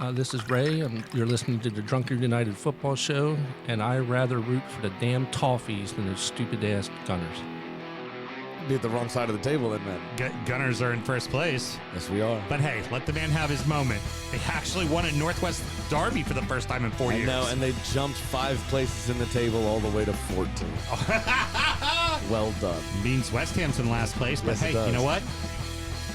This is Ray, and you're listening to the Drunkard United Football Show, and I rather root for the damn Toffees than those stupid-ass Gunners. Be at the wrong side of the table then, man. Gunners are in first place. Yes, we are. But hey, let the man have his moment. They actually won at Northwest Derby for the first time in 4 years. I know, and they jumped 5 places in the table all the way to 14. Well done. Means West Ham's in last place, but Yes, it hey, does. you know what?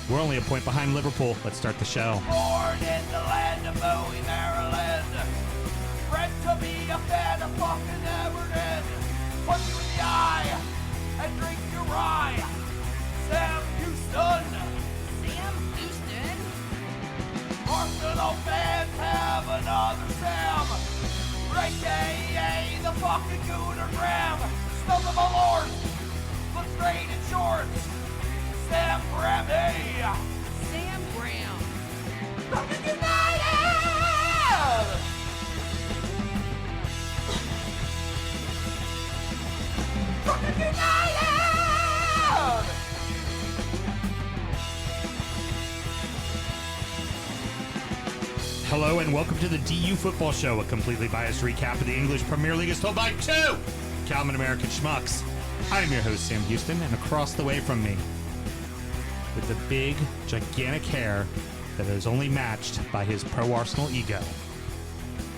We're only a point behind Liverpool. Let's start the show. Born in the land of Bowie, Maryland. Bred to be a fan of fucking Everton. Punch you in the eye and drink your rye. Sam Houston. Sam Houston? Arsenal fans have another Sam. Right day, the fucking Gooner Graham. Snub of my lord. Look straight in shorts. Sam Graham, hey. Sam Graham. Fucking United! Fucking United! Hello and welcome to the DU Football Show, a completely biased recap of the English Premier League as told by two Calvin American schmucks. I'm your host, Sam Houston, and across the way from me, with the big, gigantic hair that is only matched by his pro-Arsenal ego,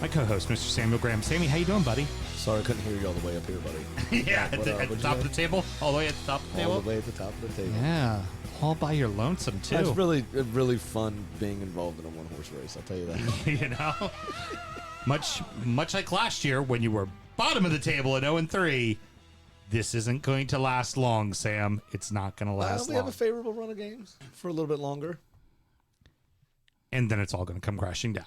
my co-host, Mr. Samuel Graham. Sammy, how you doing, buddy? Sorry, I couldn't hear you all the way up here, buddy. Yeah, at the top of the table? All the way at the top of the table? All the way at the top of the table. Yeah, all by your lonesome, too. It's really fun being involved in a one-horse race, I'll tell you that. You know? Much like last year when you were bottom of the table at 0-3, this isn't going to last long, Sam. It's not going to last We long. have a favorable run of games for a little bit longer. And then it's all going to come crashing down.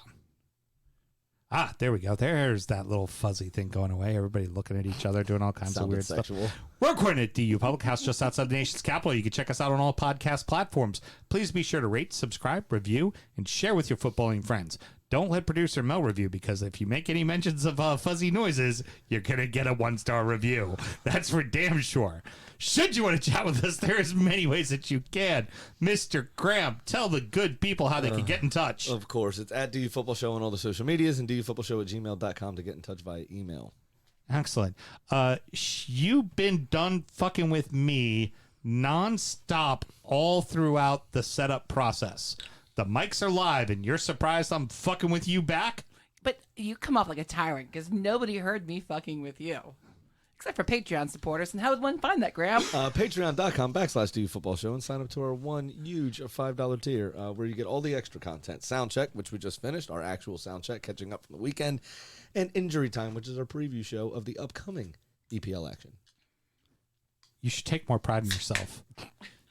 Ah, there we go. There's that little fuzzy thing going away. Everybody looking at each other, doing all kinds of Sounded weird sexual. stuff. We're recording at DU Public House just outside the nation's capital. You can check us out on all podcast platforms. Please be sure to rate, subscribe, review, and share with your footballing friends. Don't let producer Mel review, because if you make any mentions of fuzzy noises, you're going to get a 1-star review. That's for damn sure. Should you want to chat with us, there's many ways that you can. Mr. Graham, tell the good people how they can get in touch. Of course, it's at DU Football Show on all the social medias and dufootballshow@gmail.com to get in touch via email. Excellent. You've been done fucking with me nonstop all throughout the setup process. The mics are live, and you're surprised I'm fucking with you back? But you come off like a tyrant because nobody heard me fucking with you. Except for Patreon supporters. And how would one find that, Graham? Patreon.com/DU Football Show and sign up to our one huge $5 tier where you get all the extra content. Sound check, which we just finished, our actual sound check, catching up from the weekend, and Injury Time, which is our preview show of the upcoming EPL action. You should take more pride in yourself.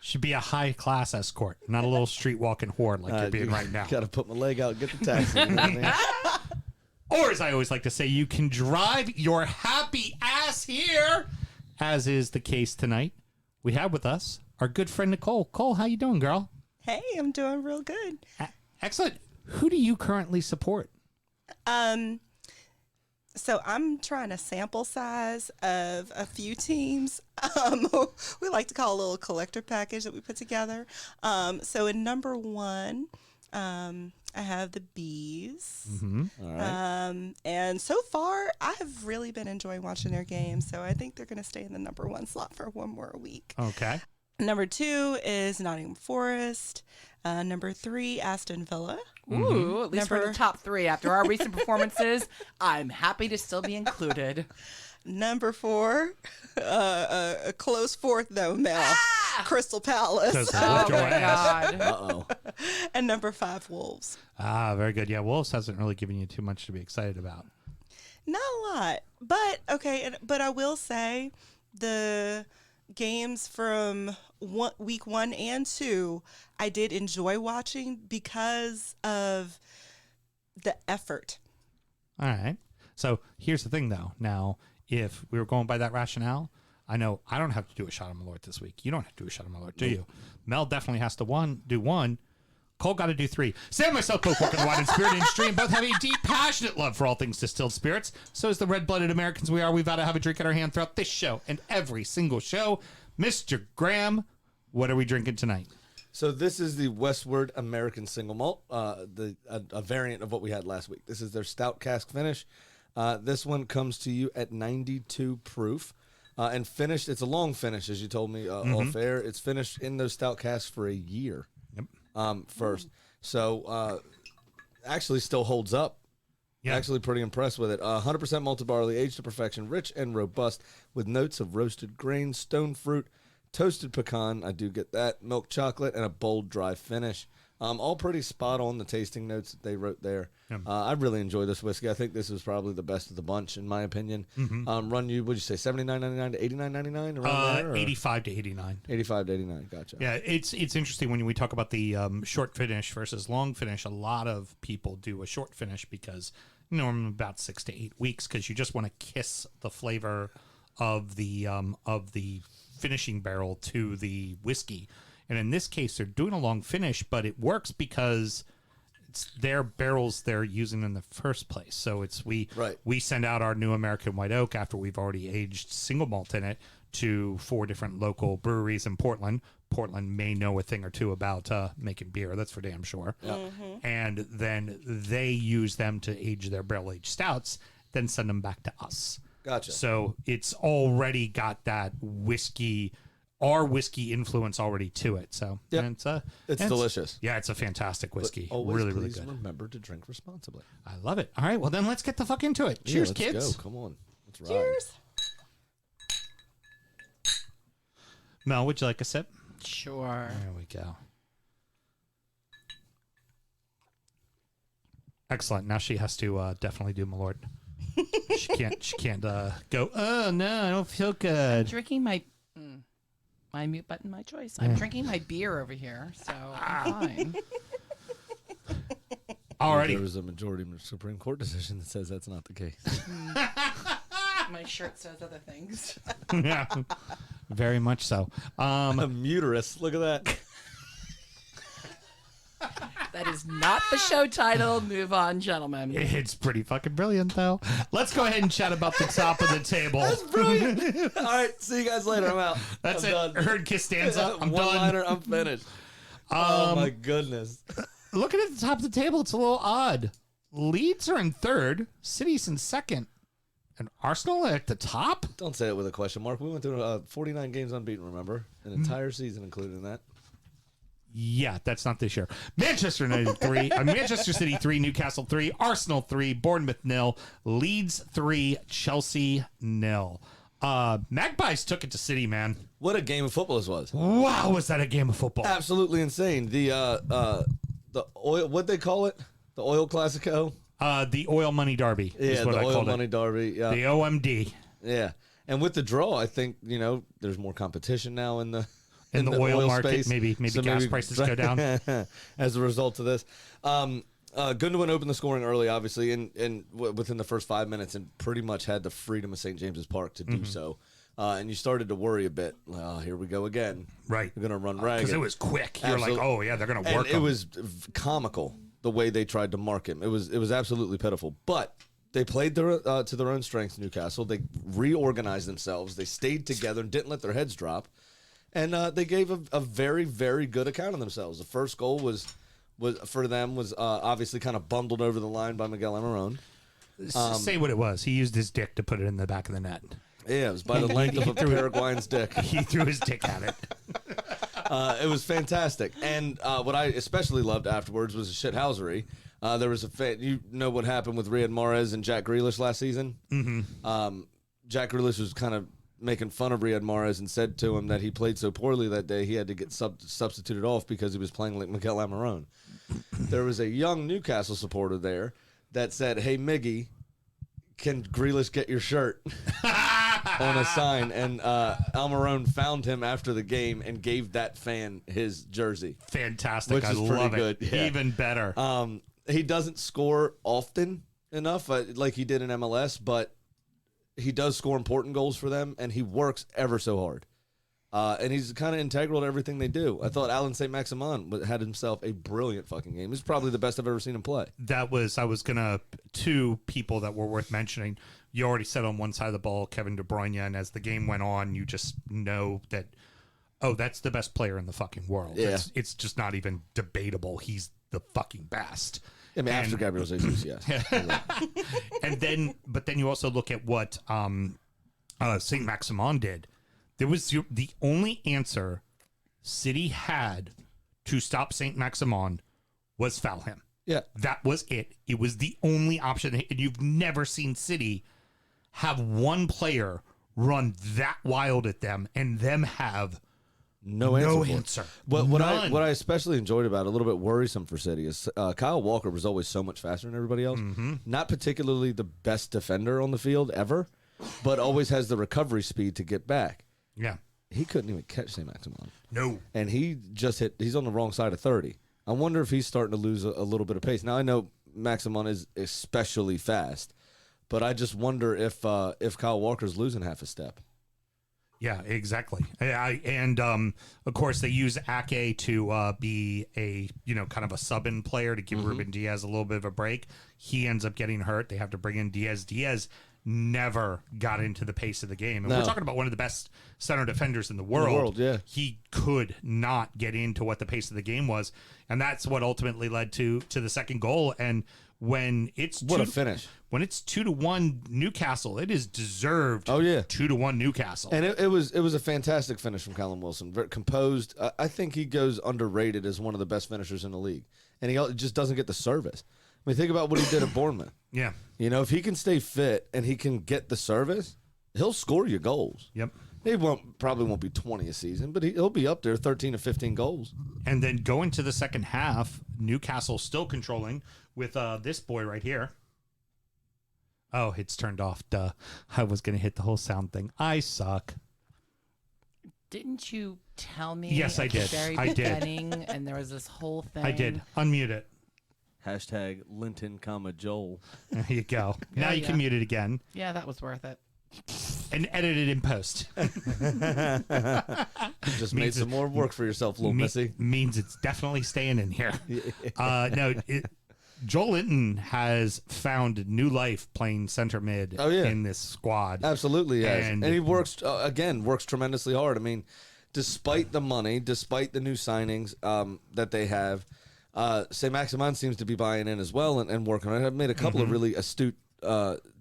Should be a high-class escort, not a little street-walking whore like you're being right now. Got to put my leg out and get the taxi. You know what I mean? Or, as I always like to say, you can drive your happy ass here, as is the case tonight. We have with us our good friend Nicole. Cole, how you doing, girl? Hey, I'm doing real good. Excellent. Who do you currently support? So I'm trying a sample size of a few teams. We like to call a little collector package that we put together. So in number 1, I have the Bees. Mm-hmm. All right. And so far, I have really been enjoying watching their games. So I think they're going to stay in the number 1 slot for one more week. Okay. Number 2 is Nottingham Forest. Number 3, Aston Villa. Ooh, at least we're in the top 3 after our recent performances. I'm happy to still be included. Number 4, a close fourth though, Mel. Crystal Palace. Oh, my God. Uh-oh. And number 5, Wolves. Ah, very good. Yeah, Wolves hasn't really given you too much to be excited about. Not a lot. But, okay, but I will say the games from week 1 and 2, I did enjoy watching because of the effort. All right. So here's the thing, though. Now, if we were going by that rationale, I know I don't have to do a shot of Malort this week. You don't have to do a shot of Malort, do you? Mel definitely has to do one. Cole got to do 3. Sam and myself both work in the wine and spirit industry and both have a deep, passionate love for all things distilled spirits. So as the red-blooded Americans we are, we've got to have a drink in our hand throughout this show and every single show. Mr. Graham, what are we drinking tonight? So this is the Westward American Single Malt, a variant of what we had last week. This is their stout cask finish. This one comes to you at 92 proof. And finished, it's a long finish, as you told me off air. It's finished in those stout casks for a year. Yep. First. So actually still holds up. Yeah. Actually pretty impressed with it. 100% malted barley, aged to perfection, rich and robust, with notes of roasted grain, stone fruit, toasted pecan, I do get that, milk chocolate, and a bold, dry finish. All pretty spot on the tasting notes that they wrote there. Yeah. I really enjoy this whiskey. I think this is probably the best of the bunch, in my opinion. Run you, what'd you say, $79.99 to $89.99 around there? Or? 85 to 89. 85 to 89, gotcha. Yeah, it's interesting when we talk about the short finish versus long finish. A lot of people do a short finish because normally about 6 to 8 weeks, because you just want to kiss the flavor of the finishing barrel to the whiskey. And in this case, they're doing a long finish, but it works because it's their barrels they're using in the first place. So it's we send out our new American White Oak after we've already aged single malt in it to 4 different local breweries in Portland. Portland may know a thing or two about making beer. That's for damn sure. Yep. And then they use them to age their barrel-aged stouts, then send them back to us. Gotcha. So it's already got that whiskey, our whiskey influence already to it. So yep. It's delicious. Yeah, it's a fantastic whiskey. But always really, please really good. Remember to drink responsibly. I love it. All right, well then let's get the fuck into it. Cheers, let's kids. Go. Come on. Let's ride. Cheers. Mel, would you like a sip? Sure. There we go. Excellent. Now she has to definitely do Malort. She can't go, oh no, I don't feel good. I'm drinking my mute button, my choice. I'm drinking my beer over here, so I'm fine. Alrighty. There was a majority Supreme Court decision that says that's not the case. My shirt says other things. Yeah, very much so. A muterus. Look at that. That is not the show title. Move on, gentlemen. It's pretty fucking brilliant, though. Let's go ahead and chat about the top of the table. That's brilliant. All right, see you guys later. I'm out. That's I'm it. done. Herd Costanza. I'm One done. liner. I'm finished. Oh my goodness. Looking at the top of the table, it's a little odd. Leeds are in third. City's in second. And Arsenal at the top? Don't say it with a question mark. We went through 49 games unbeaten, remember? An entire season included in that. Yeah, that's not this year. Manchester United 3, Manchester City 3, Newcastle 3, Arsenal 3, Bournemouth 0, Leeds 3, Chelsea 0. Magpies took it to City, man. What a game of football this was. Wow, was that a game of football? Absolutely insane. The oil, what'd they call it? The Oil Classico? The Oil Money Derby is what I called it. Oil Money Derby. Yeah. The OMD. Yeah. And with the draw, I think, there's more competition now in the oil market. Space. Maybe so gas prices go down as a result of this. Gundogan opened the scoring early, obviously, and within the first 5 minutes, and pretty much had the freedom of St. James's Park to do so. And you started to worry a bit. Well, here we go again. Right. We're going to run ragged. Because it was quick. You're like, oh, yeah, they're going to work and it was comical, the way they tried to mark him. It was absolutely pitiful. But they played to their own strengths, Newcastle. They reorganized themselves. They stayed together and didn't let their heads drop. And they gave a very, very good account of themselves. The first goal was obviously kind of bundled over the line by Miguel Almiron. Say what it was. He used his dick to put it in the back of the net. Yeah, it was by the length of a Paraguayan's dick. He threw his dick at it. It was fantastic. And what I especially loved afterwards was the shithousery. There was you know what happened with Riyad Mahrez and Jack Grealish last season? Mm-hmm. Jack Grealish was kind of making fun of Riyad Mahrez and said to him that he played so poorly that day he had to get substituted off because he was playing like Miguel Almiron. There was a young Newcastle supporter there that said, "Hey, Miggy, can Grealish get your shirt?" on a sign, and Almiron found him after the game and gave that fan his jersey. Fantastic. Which I is love pretty it. good. Yeah. Even better. He doesn't score often enough like he did in MLS, but he does score important goals for them, and he works ever so hard. And he's kind of integral to everything they do. I thought Alan St. Maximin had himself a brilliant fucking game. He's probably the best I've ever seen him play. I was going to, two people that were worth mentioning. You already said on one side of the ball, Kevin De Bruyne, and as the game went on, you just know that oh, that's the best player in the fucking world. Yeah. It's just not even debatable. He's the fucking best. I mean, after Gabriel Jesus, yes. But then you also look at what Saint Maximin did. There was the only answer City had to stop Saint Maximin was foul him. Yeah. That was it. It was the only option. And you've never seen City have one player run that wild at them and them have No answer. What None. I especially enjoyed about it, a little bit worrisome for City, is Kyle Walker was always so much faster than everybody else. Not particularly the best defender on the field ever, but always has the recovery speed to get back. Yeah. He couldn't even catch St. Maximin. No. And he just he's on the wrong side of 30. I wonder if he's starting to lose a little bit of pace. Now, I know Maximin is especially fast, but I just wonder if Kyle Walker's losing half a step. Yeah, exactly. And of course, they use Ake to be a kind of a sub-in player to give Ruben Diaz a little bit of a break. He ends up getting hurt. They have to bring in Diaz. Diaz never got into the pace of the game, and we're talking about one of the best center defenders in the world. Yeah, he could not get into what the pace of the game was, and that's what ultimately led to the second goal. And when it's what a finish. When it's 2-1 Newcastle, it is deserved. Oh yeah, 2-1 Newcastle, and it was a fantastic finish from Callum Wilson. Very composed. I think he goes underrated as one of the best finishers in the league, and he just doesn't get the service. I mean, think about what he did at Bournemouth. Yeah, if he can stay fit and he can get the service, he'll score you goals. Yep. He probably won't be 20 a season, but he'll be up there 13 to 15 goals. And then going to the second half, Newcastle still controlling with this boy right here. Oh, it's turned off. Duh. I was going to hit the whole sound thing. I suck. Didn't you tell me? Yes, I at the did. very I did. beginning, and there was this whole thing. I did. Unmute it. Hashtag Linton, Joel. There you go. Now you can mute it again Yeah, that was worth it. and edit it in post. Just made some more work for yourself, little Missy. Means it's definitely staying in here. Joel Linton has found new life playing center mid in this squad. Absolutely, yes. And he works tremendously hard. I mean, despite the money, despite the new signings that they have, St. Maximin seems to be buying in as well and working on it. I've made a couple of really astute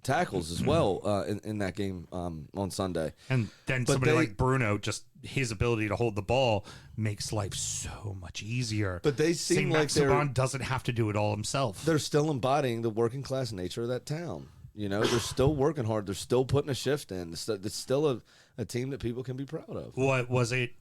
tackles as well in that game on Sunday. And then somebody like Bruno, just his ability to hold the ball makes life so much easier. But they seem like Maximin doesn't have to do it all himself. They're still embodying the working class nature of that town. They're still working hard. They're still putting a shift in. It's still a team that people can be proud of. What was it?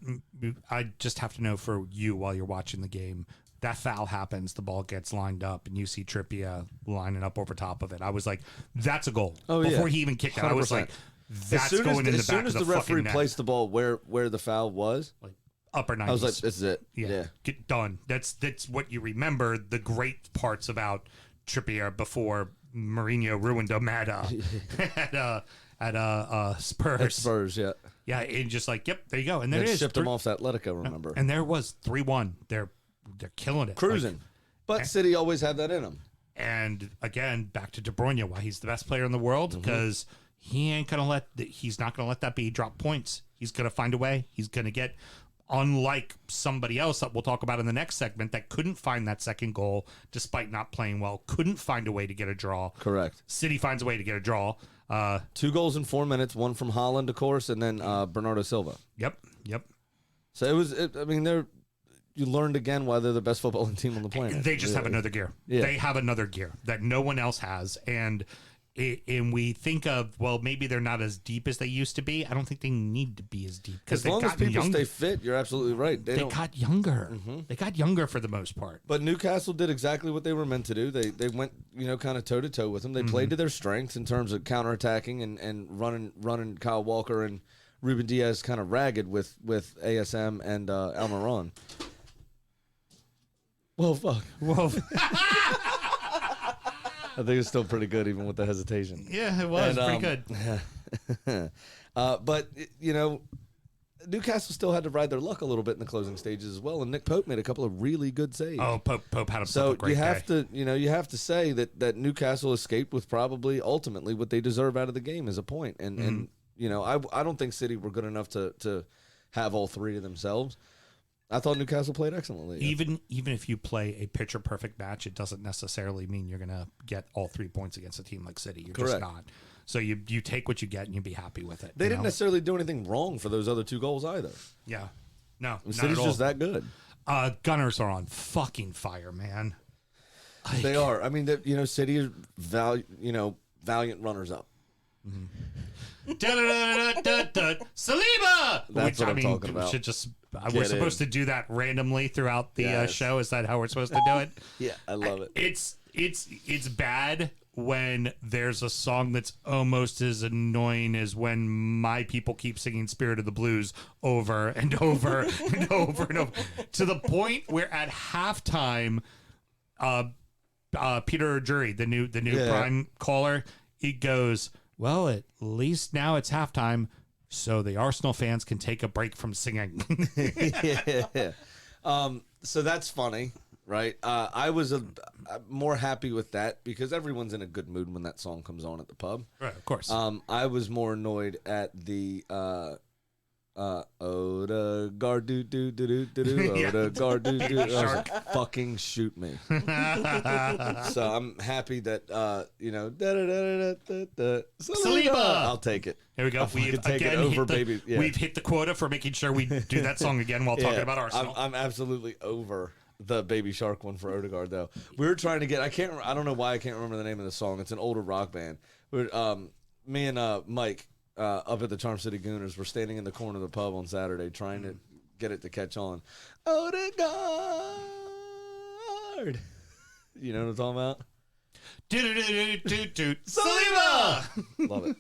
I just have to know for you while you're watching the game. That foul happens, the ball gets lined up, and you see Trippier lining up over top of it. I was like, that's a goal. Before he even kicked it, I was like, that's going in the back of the fucking net. As soon as the referee placed the ball where the foul was, like upper 90s. I was like, this is it. Yeah. Get done. That's what you remember, the great parts about Trippier before Mourinho ruined him at Spurs. At Spurs, yeah. Yeah, and just like, yep, there you go. And there it is. Shipped him off to Atletico, remember. And there was 3-1. They're killing it. Cruising. But City always had that in them. And again, back to De Bruyne, why he's the best player in the world, because he's not going to let that be drop points. He's going to find a way. He's going to get, unlike somebody else that we'll talk about in the next segment that couldn't find that second goal despite not playing well, couldn't find a way to get a draw. Correct. City finds a way to get a draw. 2 goals in 4 minutes, one from Holland, of course, and then Bernardo Silva. Yep. So you learned again why they're the best footballing team on the planet. They just have another gear. Yeah. They have another gear that no one else has. And we think of, well, maybe they're not as deep as they used to be. I don't think they need to be as deep. As long as people stay fit, you're absolutely right. They got younger. They got younger for the most part. But Newcastle did exactly what they were meant to do. They went, kind of toe-to-toe with them. They played to their strengths in terms of counterattacking and running Kyle Walker and Ruben Diaz kind of ragged with ASM and Almiron. Well, fuck. Whoa. I think it's still pretty good, even with the hesitation. Yeah, it was pretty good. But Newcastle still had to ride their luck a little bit in the closing stages as well, and Nick Pope made a couple of really good saves. Oh, Pope had a so great day. You have to say that Newcastle escaped with probably ultimately what they deserve out of the game as a point, and I don't think City were good enough to have all three to themselves. I thought Newcastle played excellently. Even if you play a picture perfect match, it doesn't necessarily mean you're gonna get all 3 points against a team like City. You're Correct. just not. So you take what you get and you be happy with it. They you didn't know? necessarily do anything wrong for those other 2 goals either. Yeah. No. The not City's at all. just that good. Gunners are on fucking fire, man. They are. I mean, City is valiant runners up. Da-da-da-da-da-da. Saliba. That's what I'm talking about. We're supposed to do that randomly throughout the Yes. show. Is that how we're supposed to do it? Yeah, I love it. It's bad when there's a song that's almost as annoying as when my people keep singing Spirit of the Blues over and over and over and over, to the point where at halftime, Peter Jury, the new prime caller, he goes, well, at least now it's halftime, so the Arsenal fans can take a break from singing. Yeah. So that's funny, right? I was more happy with that because everyone's in a good mood when that song comes on at the pub. Right, of course. I was more annoyed at the Odegaard do do do do do do Yeah. Odegaard do do. I was like, fucking shoot me. So I'm happy that da-da-da-da-da-da. Saliba! I'll take it. Here we go. I'll fucking take it over, baby. Yeah. We've hit the quota for making sure we do that song again while talking about Arsenal. I'm absolutely over the Baby Shark one for Odegaard though. We were trying to get. I don't know why I can't remember the name of the song. It's an older rock band. Me and Mike up at the Charm City Gooners were standing in the corner of the pub on Saturday trying to get it to catch on. Odegaard. You know what I'm talking about? Saliba! Love it.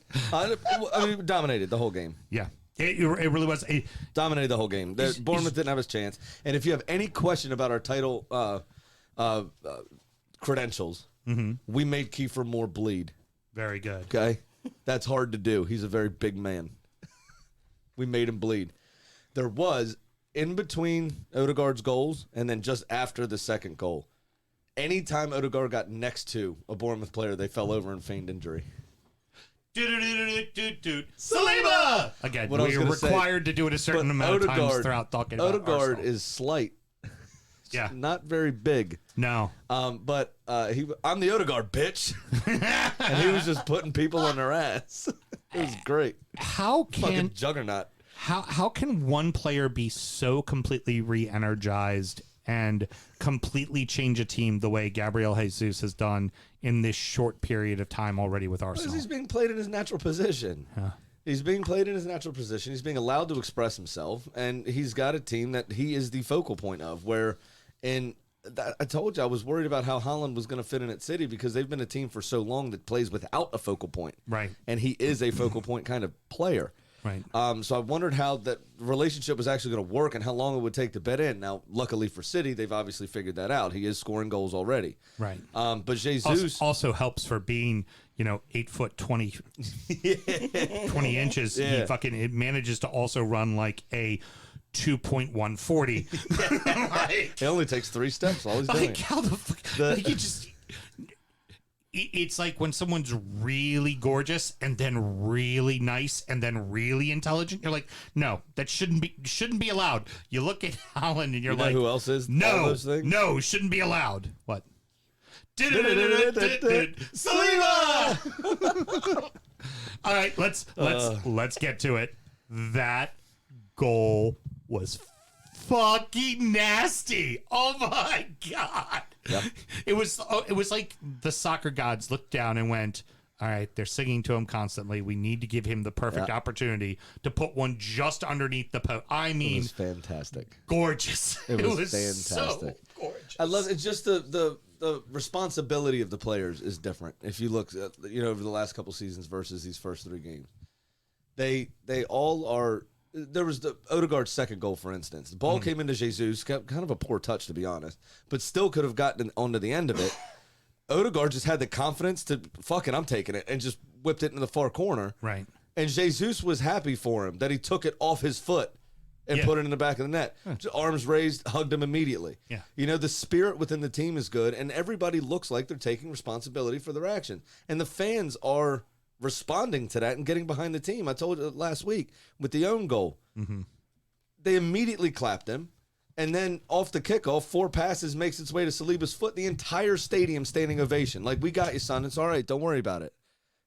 I mean, dominated the whole game. Yeah. It really was. Dominated the whole game. Bournemouth didn't have his chance. And if you have any question about our title credentials, we made Kiefer Moore bleed. Very good. Okay? That's hard to do. He's a very big man. We made him bleed. There was, in between Odegaard's goals and then just after the second goal, anytime Odegaard got next to a Bournemouth player, they fell over and feigned injury. Saliba! Again, What I was we are gonna say, required to do it a certain but amount of times Odegaard- throughout talking about Odegaard Arsenal. is slight. Yeah. Not very big. No. But I'm the Odegaard bitch. And he was just putting people on their ass. It was great. How Fucking can juggernaut. how can one player be so completely re-energized and completely change a team the way Gabriel Jesus has done in this short period of time already with Because Arsenal? he's being played in his natural position. He's being played in his natural position. He's being allowed to express himself. And he's got a team that he is the focal point of. I told you I was worried about how Holland was going to fit in at City because they've been a team for so long that plays without a focal point. Right. And he is a focal point kind of player. Right. So I wondered how that relationship was actually going to work and how long it would take to bed in. Now, luckily for City, they've obviously figured that out. He is scoring goals already. Right. But Jesus also helps for being, 8 foot 20 inches. Yeah. It manages to also run like a 2.140. it only takes 3 steps. All he's doing. Like how the fuck? Like you just. It's like when someone's really gorgeous and then really nice and then really intelligent. You're like, no, that shouldn't be allowed. You look at Holland and you're You know like, who else is all no, those things? no, shouldn't be allowed. What? Saliba! All right, let's get to it. That goal was fucking nasty. Oh my god. Yep. It was like the soccer gods looked down and went, all right, they're singing to him constantly. We need to give him the perfect opportunity to put one just underneath the post. I mean, It was fantastic. gorgeous. It was fantastic. fantastic. So gorgeous. I love it's just the responsibility of the players is different. If you look at, over the last couple seasons versus these first 3 games, they all are. There was the Odegaard's second goal, for instance. The ball came into Jesus, kind of a poor touch to be honest, but still could have gotten onto the end of it. Odegaard just had the confidence to fuck it, I'm taking it, and just whipped it into the far corner. Right. And Jesus was happy for him that he took it off his foot and put it in the back of the net. Just arms raised, hugged him immediately. Yeah. The spirit within the team is good, and everybody looks like they're taking responsibility for their action. And the fans are responding to that and getting behind the team. I told you last week with the own goal. They immediately clapped him. And then off the kickoff, 4 passes, makes its way to Saliba's foot. The entire stadium standing ovation. Like, we got you, son. It's all right. Don't worry about it.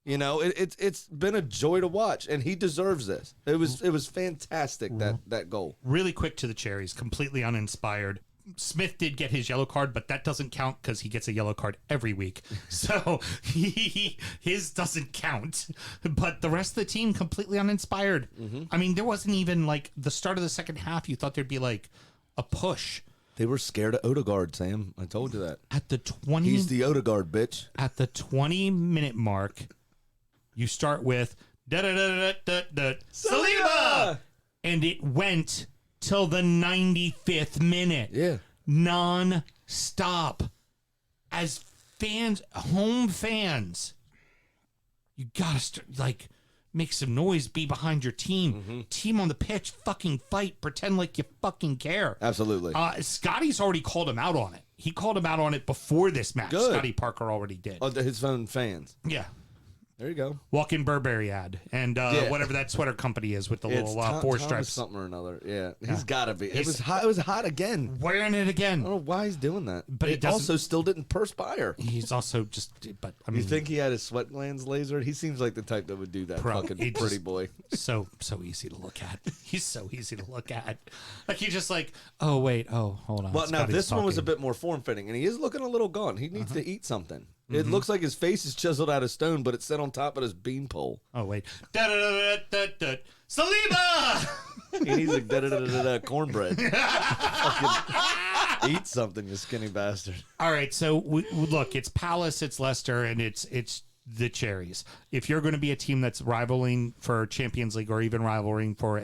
You know, it's been a joy to watch, and he deserves this. It was fantastic, that goal. Really quick to the Cherries, completely uninspired. Smith did get his yellow card, but that doesn't count because he gets a yellow card every week. So his doesn't count. But the rest of the team completely uninspired. I mean, there wasn't even like the start of the second half. You thought there'd be like a push. They were scared of Odegaard, Sam. I told you that. At the 20, he's the Odegaard, bitch. At the 20-minute mark, you start with da-da-da-da-da-da, Saliba! And it went till the 95th minute. Yeah. Non-stop. As fans, home fans, you gotta start, like, make some noise, be behind your team. Team on the pitch, fucking fight, pretend like you fucking care. Absolutely. Scotty's already called him out on it. He called him out on it before this match. Good. Scotty Parker already did. Oh, his own fans. Yeah. There you go. Walk-in Burberry ad. And whatever that sweater company is with the little 4 stripes. Something or another. Yeah. He's got to be. It was hot. It was hot again. Wearing it again. I don't know why he's doing that. But it also still didn't perspire. He's also just, but I mean. You think he had his sweat glands lasered? He seems like the type that would do that. Fucking pretty boy. So easy to look at. He's so easy to look at. Like, he's just like, oh, wait. Oh, hold on. Well, now Scotty's this one was a talking. bit more form-fitting, and he is looking a little gone. He needs to eat something. It looks like his face is chiseled out of stone, but it's set on top of his beanpole. Oh, wait. Da-da-da-da-da-da. Saliba! He needs like da-da-da-da-da cornbread. Fucking eat something, you skinny bastard. All right, so look, it's Palace, it's Leicester, and it's the Cherries. If you're going to be a team that's rivaling for Champions League or even rivaling for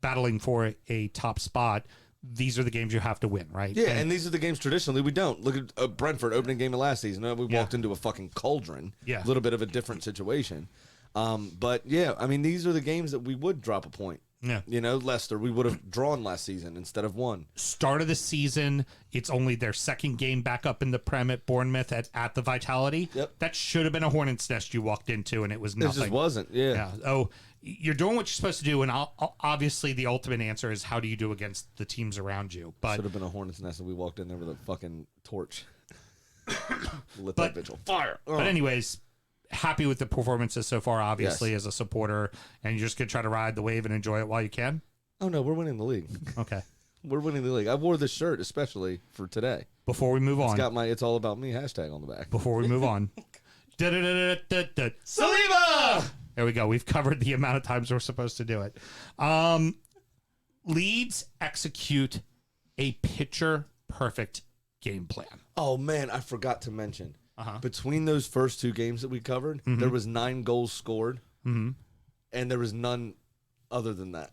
battling for a top spot, these are the games you have to win, right? Yeah, and these are the games traditionally we don't. Look at Brentford opening game of last season. We walked into a fucking cauldron. Yeah. A little bit of a different situation. But yeah, I mean, these are the games that we would drop a point. Yeah. You know, Leicester, we would have drawn last season instead of won. Start of the season, it's only their second game back up in the Prem at Bournemouth at the Vitality. Yep. That should have been a hornet's nest you walked into, and it was nothing. It just wasn't, yeah. Oh, you're doing what you're supposed to do, and obviously the ultimate answer is how do you do against the teams around you. But should have been a hornet's nest, and we walked in there with a fucking torch. Lit that bitch on fire. But anyways, happy with the performances so far, obviously, as a supporter, and you're just going to try to ride the wave and enjoy it while you can? Oh, no, we're winning the league. Okay. We're winning the league. I wore this shirt especially for today. Before we move on. It's got my It's All About Me hashtag on the back. Before we move on. Da-da-da-da-da-da. Saliba! There we go. We've covered the amount of times we're supposed to do it. Leeds execute a picture-perfect game plan. Oh, man, I forgot to mention. Between those first 2 games that we covered, there was 9 goals scored, and there was none other than that.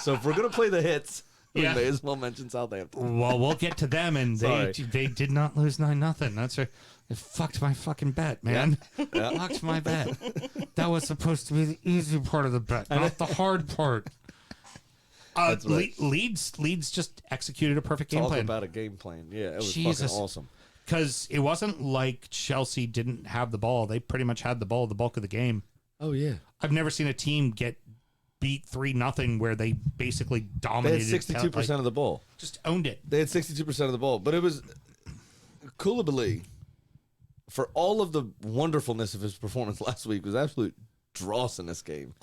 So if we're going to play the hits, we may as well mention Southampton. Well, we'll get to them, and they did not lose 9-0. That's right. It fucked my fucking bet, man. Yeah. Fucked my bet. That was supposed to be the easy part of the bet, not the hard part. That's right. Leeds just executed a perfect game Talk plan. about a game plan. Yeah, it was Jesus. fucking awesome. Because it wasn't like Chelsea didn't have the ball. They pretty much had the ball the bulk of the game. Oh, yeah. I've never seen a team get beat 3-0 where they basically They dominated. had 62% of the ball. Just owned it. They had 62% of the ball. But it was Koulibaly, for all of the wonderfulness of his performance last week, was absolute dross in this game.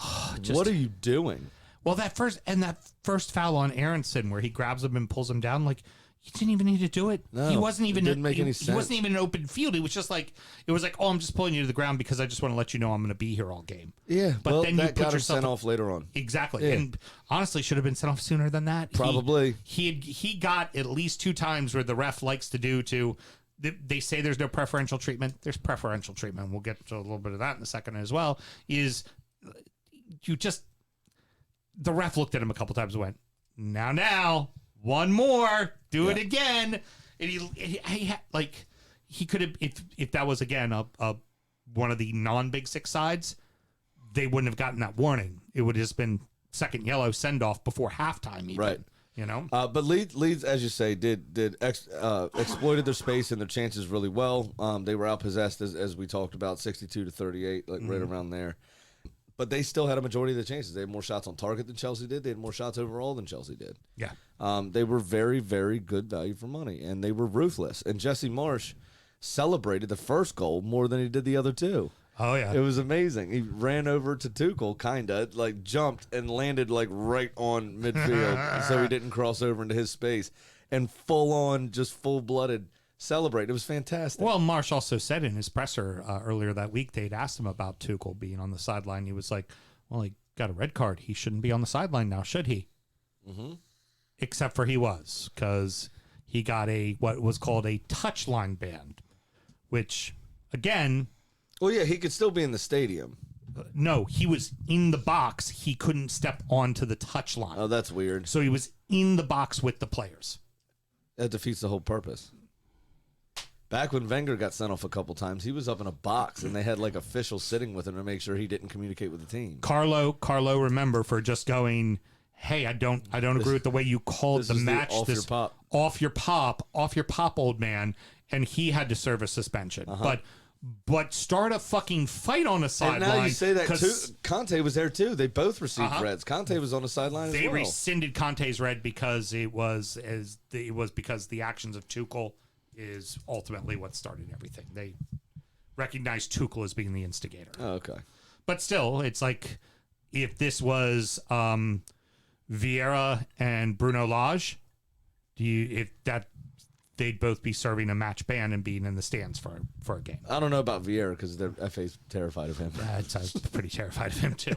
What are you doing? Well, that first foul on Aronson where he grabs him and pulls him down, like, you didn't even need to do it. No, he wasn't even. it didn't make any He wasn't sense. even in open field. It was just like oh, I'm just pulling you to the ground because I just want to let you know I'm going to be here all game. Yeah, but well, then that you put got him yourself sent off later on. Exactly, Yeah. and honestly, should have been sent off sooner than that. Probably. He got at least 2 times where the ref likes to do to. They say there's no preferential treatment. There's preferential treatment. We'll get to a little bit of that in a second as well. Is you just the ref looked at him a couple times and went, now, one more, do it again. And he could have, if that was again a one of the non-Big Six sides, they wouldn't have gotten that warning. It would have just been second yellow send off before halftime, even. Right. You know, but Leeds, as you say, exploited their space and their chances really well. They were outpossessed as we talked about, 62-38, like right around there. but they still had a majority of the chances. They had more shots on target than Chelsea did. They had more shots overall than Chelsea did. Yeah. They were very, very good value for money, and they were ruthless. And Jesse Marsh celebrated the first goal more than he did the other two. Oh, yeah. It was amazing. He ran over to Tuchel, kind of, like jumped and landed like right on midfield so he didn't cross over into his space. And full on, just full-blooded celebrate. It was fantastic. Well, Marsh also said in his presser earlier that week, they'd asked him about Tuchel being on the sideline. He was like, well, he got a red card. He shouldn't be on the sideline now, should he? Mm-hmm. Except for he was, because he got what was called a touchline ban, which, again... Well, yeah, he could still be in the stadium. No, he was in the box. He couldn't step onto the touchline. Oh, that's weird. So he was in the box with the players. That defeats the whole purpose. Back when Wenger got sent off a couple times, he was up in a box, and they had like officials sitting with him to make sure he didn't communicate with the team. Carlo, remember, for just going, hey, I don't agree with the way you called the match. Off your pop, old man, and he had to serve a suspension. But start a fucking fight on the sideline. And now you say that too. Conte was there too. They both received reds. Conte was on the sideline as well. They rescinded Conte's red because it was because the actions of Tuchel is ultimately what started everything. They recognized Tuchel as being the instigator. Oh, okay. But still, it's like if this was Vieira and Bruno Lage, they'd both be serving a match ban and being in the stands for a game. I don't know about Vieira because the FA's terrified of him. I'm pretty terrified of him too.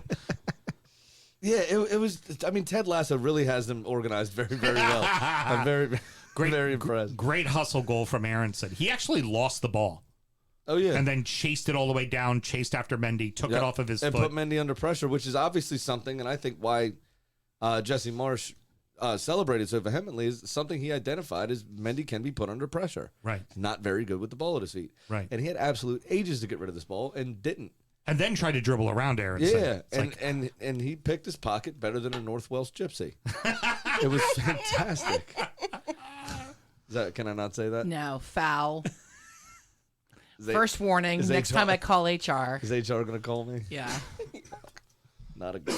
Yeah, it was. I mean, Ted Lasso really has them organized very, very well. I'm very impressed. Great hustle goal from Aronson. He actually lost the ball. Oh, yeah. And then chased it all the way down, chased after Mendy, took it off of his foot. And put Mendy under pressure, which is obviously something, and I think why Jesse Marsh celebrated so vehemently is something he identified as Mendy can be put under pressure. Right. Not very good with the ball at his feet. Right. And he had absolute ages to get rid of this ball and didn't. And then tried to dribble around Aronson. Yeah, and he picked his pocket better than a North Welsh gypsy. It was fantastic. Can I not say that? No, foul. First warning. Next time I call HR. Is HR going to call me? Yeah. Not a good.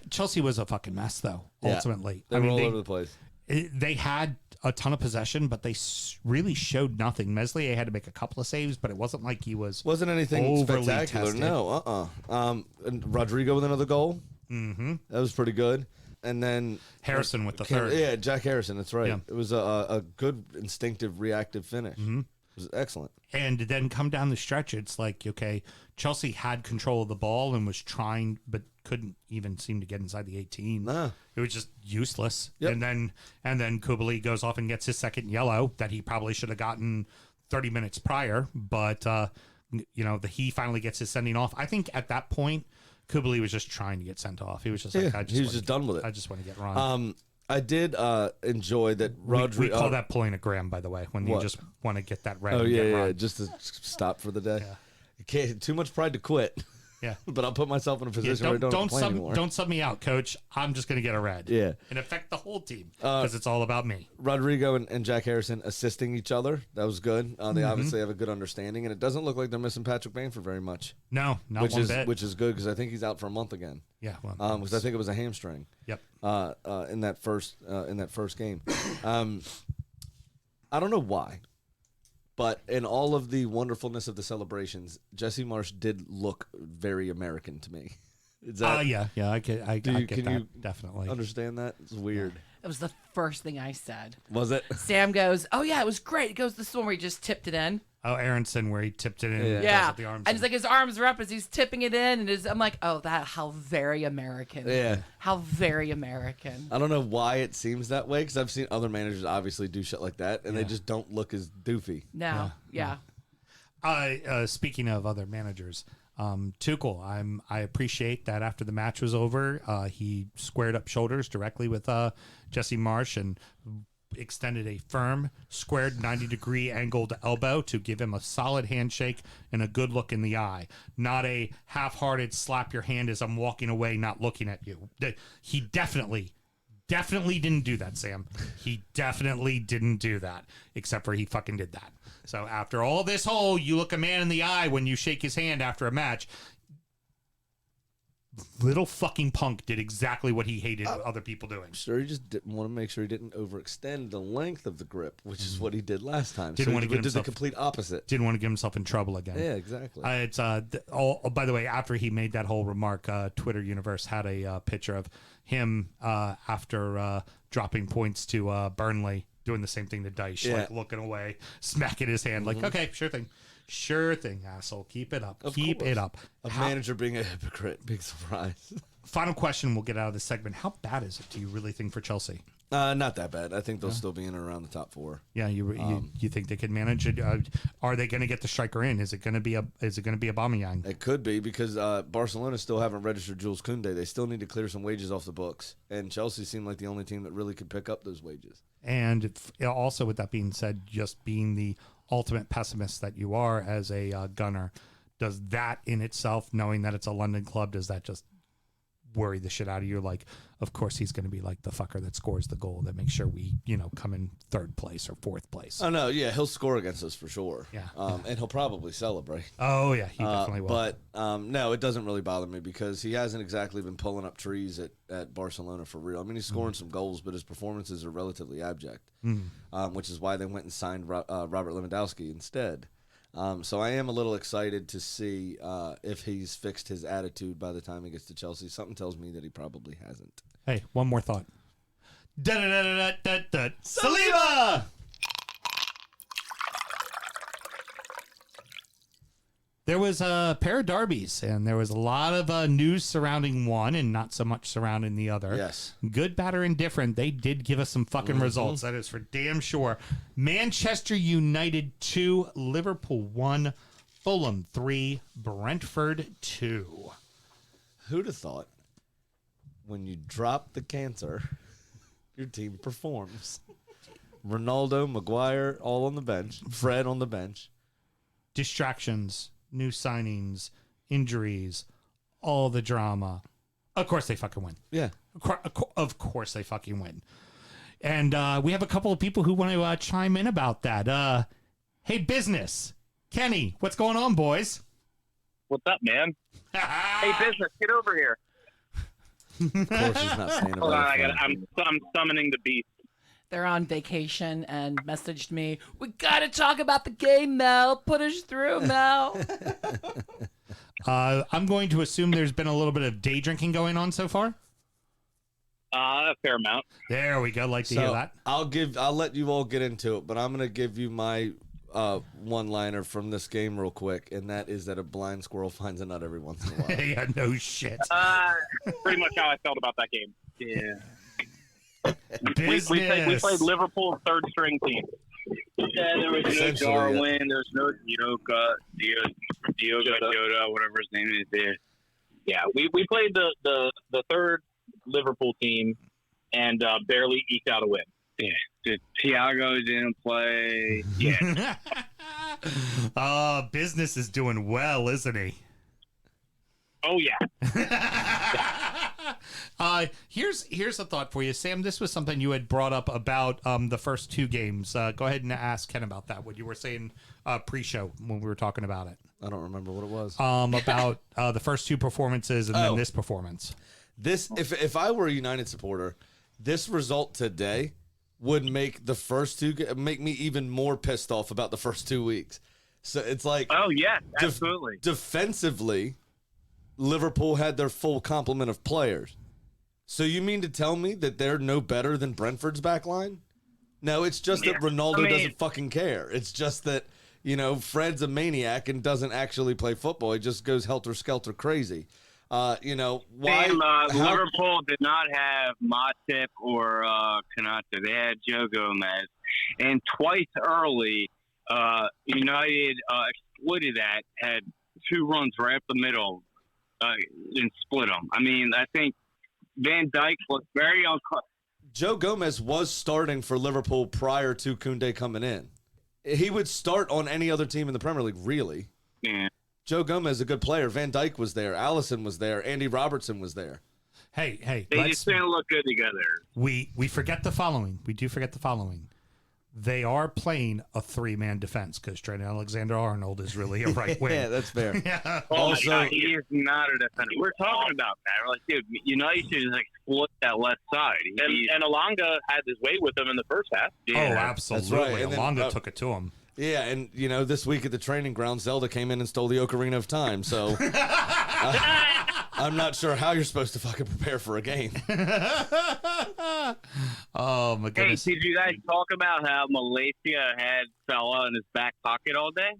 Chelsea was a fucking mess, though, ultimately. They were all over the place. They had a ton of possession, but they really showed nothing. Meslier had to make a couple of saves, but it wasn't like he wasn't anything spectacular. Tested. No, and Rodrigo with another goal. Mm-hmm. That was pretty good. And then Harrison with the third. Yeah, Jack Harrison. That's right. Yeah. It was a good instinctive reactive finish. Mm-hmm. It was excellent. And then come down the stretch, it's like, okay, Chelsea had control of the ball and was trying, but couldn't even seem to get inside the 18. Nah. It was just useless. Yep. And then Kubali goes off and gets his second yellow that he probably should have gotten 30 minutes prior. But, he finally gets his sending off. I think at that point, Kubali was just trying to get sent off. He was just like, he was just done with it. I just want to get run. I did enjoy that We call that pulling a gram, by the way, when you just want to get that red. Oh, and get run. just to stop for the day. Yeah. You can't, too much pride to quit. Yeah. But I'll put myself in a position where I don't complain anymore. Don't sub me out, coach. I'm just going to get a red. Yeah. And affect the whole team because it's all about me. Rodrigo and Jack Harrison assisting each other. That was good. They obviously have a good understanding, and it doesn't look like they're missing Patrick Bamford very much. No, not one bit. Which is good because I think he's out for a month again. Yeah. Because I think it was a hamstring. Yep. In that first game. I don't know why. But in all of the wonderfulness of the celebrations, Jesse Marsh did look very American to me. I get that, definitely. Understand that? It's weird. It was the first thing I said. Was it? Sam goes, "Oh yeah, it was great." He goes, "This one where he just tipped it in." Oh, Aronson, where he tipped it in. Yeah. The arms and it's like his arms are up as he's tipping it in, and I'm like, "Oh, how very American." Yeah. How very American. I don't know why it seems that way because I've seen other managers obviously do shit like that, and they just don't look as doofy. No. Yeah. Speaking of other managers, Tuchel, I appreciate that after the match was over, he squared up shoulders directly with Jesse Marsh and extended a firm, squared 90-degree angled elbow to give him a solid handshake and a good look in the eye. Not a half-hearted slap your hand as I'm walking away, not looking at you. He definitely definitely didn't do that, Sam. He definitely didn't do that, except for he fucking did that. So after all this whole, you look a man in the eye when you shake his hand after a match, little fucking punk did exactly what he hated other people doing. Sure, he just didn't want to make sure he didn't overextend the length of the grip, which is what he did last time. Didn't want to get did himself the complete opposite. Didn't want to get himself in trouble again. Yeah, exactly. It's by the way, after he made that whole remark, Twitter universe had a picture of him after dropping points to Burnley, doing the same thing to Dyche, like looking away, smacking his hand, like, okay, sure thing, asshole, keep it up, keep it up. A manager being a hypocrite, big surprise. Final question, we'll get out of this segment. How bad is it, do you really think, for Chelsea? Not that bad. I think they'll still be in and around the top 4. Yeah, you think they could manage it? Are they going to get the striker in? Is it going to be Aubameyang? It could be, because Barcelona still haven't registered Jules Koundé. They still need to clear some wages off the books, and Chelsea seemed like the only team that really could pick up those wages. And also, with that being said, just being the ultimate pessimist that you are as a gunner, does that in itself, knowing that it's a London club, does that just worry the shit out of you? Like, of course he's going to be like the fucker that scores the goal that makes sure we, come in 3rd place or 4th place. Oh no, yeah, he'll score against us for sure. Yeah. And he'll probably celebrate. Oh yeah, he definitely will. But no, it doesn't really bother me, because he hasn't exactly been pulling up trees at Barcelona for real. I mean, he's scoring some goals, but his performances are relatively abject, which is why they went and signed Robert Lewandowski instead. So I am a little excited to see if he's fixed his attitude by the time he gets to Chelsea. Something tells me that he probably hasn't. Hey, one more thought. Da-da-da-da-da-da-da. Saliba! There was a pair of derbies, and there was a lot of news surrounding one and not so much surrounding the other. Yes. Good, bad, or indifferent, they did give us some fucking results. That is for damn sure. Manchester United 2, Liverpool 1, Fulham 3, Brentford 2. Who'd have thought when you drop the cancer, your team performs? Ronaldo, Maguire, all on the bench. Fred on the bench. Distractions, new signings, injuries, all the drama. Of course they fucking win. Yeah. Of course they fucking win. And we have a couple of people who want to chime in about that. Hey, business. Kenny, what's going on, boys? What's up, man? Hey, business, get over here. Of course he's not saying Hold on, about it. I'm summoning the beast. They're on vacation and messaged me, we got to talk about the game, Mel. Put us through, Mel. I'm going to assume there's been a little bit of day drinking going on so far. A fair amount. There we go. Like to hear that. I'll let you all get into it, but I'm going to give you my one-liner from this game real quick, and that is that a blind squirrel finds a nut every once in a while. Yeah, no shit. Pretty much how I felt about that game. Yeah. Business. We played Liverpool's 3rd string team. Yeah, there was no Darwin. There was no da-DA-dada-DA-da, whatever his name is there. Yeah, we played the 3rd Liverpool team and barely eked out a win. Yeah, Thiago didn't play. Yeah. Business is doing well, isn't he? Oh yeah. Here's a thought for you, Sam. This was something you had brought up about the first 2 games. Go ahead and ask Ken about that. What you were saying pre-show when we were talking about it. I don't remember what it was. About the first 2 performances and then this performance. This, if I were a United supporter, this result today would make the first 2 make me even more pissed off about the first 2 weeks. So it's like, oh yeah, absolutely. Defensively, Liverpool had their full complement of players. So you mean to tell me that they're no better than Brentford's back line? No, it's just that Ronaldo doesn't fucking care. It's just that, Fred's a maniac and doesn't actually play football. He just goes helter-skelter crazy. Why? Liverpool did not have Matip or Konate. They had Joe Gomez. And twice early, United exploited that, had 2 runs right up the middle and split them. I mean, I think Van Dijk was very uncomfortable. Joe Gomez was starting for Liverpool prior to Koundé coming in. He would start on any other team in the Premier League, really. Yeah. Joe Gomez is a good player. Van Dijk was there. Alisson was there. Andy Robertson was there. Hey, They just didn't look good together. we forget the following. We do forget the following. They are playing a 3-man defense because Trent Alexander-Arnold is really a right wing. Yeah, that's fair. Yeah. Oh Also- my God, he is not a defender. We're talking about that. We're like, dude, you should just exploit that left side. And Alonga had his way with him in the first half. Oh, absolutely. That's right. And then, Alonga took it to him. Yeah, and this week at the training ground, Zelda came in and stole the Ocarina of Time. So I'm not sure how you're supposed to fucking prepare for a game. Oh my Hey, goodness. did you guys talk about how Malaysia had Salah in his back pocket all day?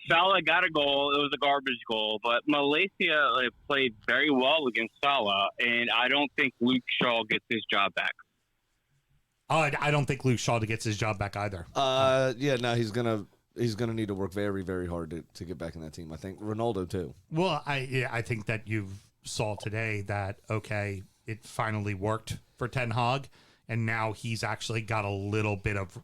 Salah got a goal. It was a garbage goal, but Malaysia played very well against Salah, and I don't think Luke Shaw gets his job back. I don't think Luke Shaw gets his job back either. No, he's gonna need to work very, very hard to get back in that team. I think Ronaldo too. Well, I think that you saw today that, okay, it finally worked for Ten Hag, and now he's actually got a little bit of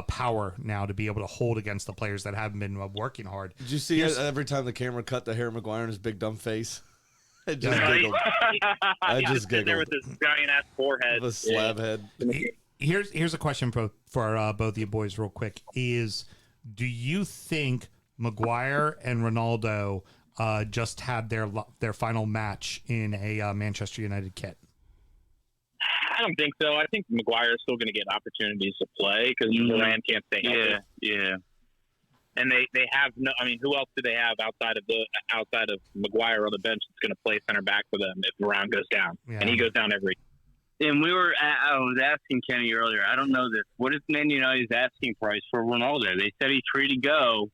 power now to be able to hold against the players that haven't been working hard. Did you see it every time the camera cut to Harry Maguire and his big dumb face? I just giggled. I just Sitting there giggled. with his giant ass forehead. The slab head. Here's a question for both of you boys real quick is, do you think Maguire and Ronaldo just had their final match in a Manchester United kit? I don't think so. I think Maguire is still going to get opportunities to play because Moran can't stay healthy. Yeah. And they have no. I mean, who else do they have outside of Maguire on the bench that's going to play center back for them if Moran goes down? Yeah. And he goes down every. And I was asking Kenny earlier. I don't know this. What is Man United's asking price for Ronaldo? They said he's free to go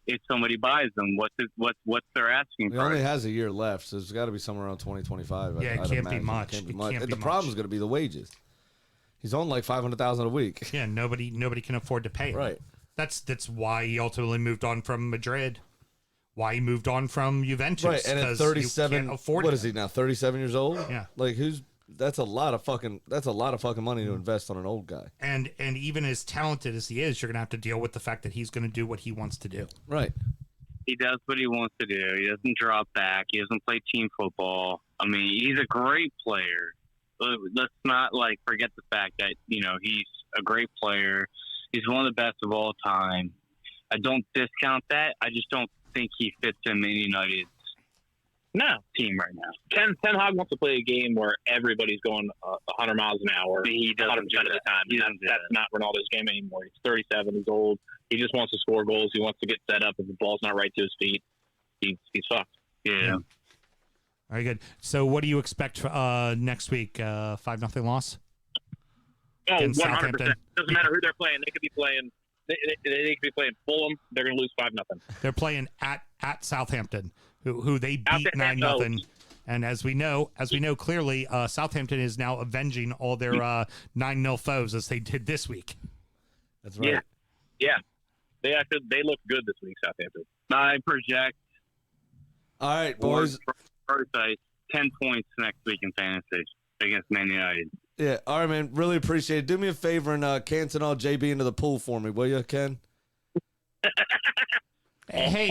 if somebody buys them. What's their asking He price? only has a year left, so it's got to be somewhere around 2025. Yeah, it can't be much. Can't be It much. can't And be the problem much. is going to be the wages. He's on like 500,000 a week. Yeah, nobody can afford to pay him. Right. That's why he ultimately moved on from Madrid. Why he moved on from Juventus. Right, and at 'cause 37, you can't afford what it. is he now? 37 years old. Yeah. Like that's a lot of fucking money to invest on an old guy. And even as talented as he is, you're gonna have to deal with the fact that he's gonna do what he wants to do. Right. He does what he wants to do. He doesn't drop back. He doesn't play team football. I mean, he's a great player. Let's not forget the fact that he's a great player. He's one of the best of all time. I don't discount that. I just don't think he fits in Man United's team right now. Ten Hag wants to play a game where everybody's going 100 miles an hour. He doesn't 100% of the time. That's not Ronaldo's game anymore. He's 37. He's old. He just wants to score goals. He wants to get set up. If the ball's not right to his feet, he's fucked. Yeah. Very good. So, what do you expect next week? 5-0 loss. Oh, Against 100%. Southampton. Doesn't matter who they're playing. They could be playing. They could be playing Fulham. They're going to lose 5-0. They're playing at Southampton, who they beat Southampton, 9-0. And as we know clearly, Southampton is now avenging all their 9-0 foes as they did this week. That's right. Yeah. They look good this week, Southampton. I project All right, boys. first 10 points next week in fantasy against Man United. Yeah. All right, man. Really appreciate it. Do me a favor and cancel all JB into the pool for me, will you, Ken? Hey,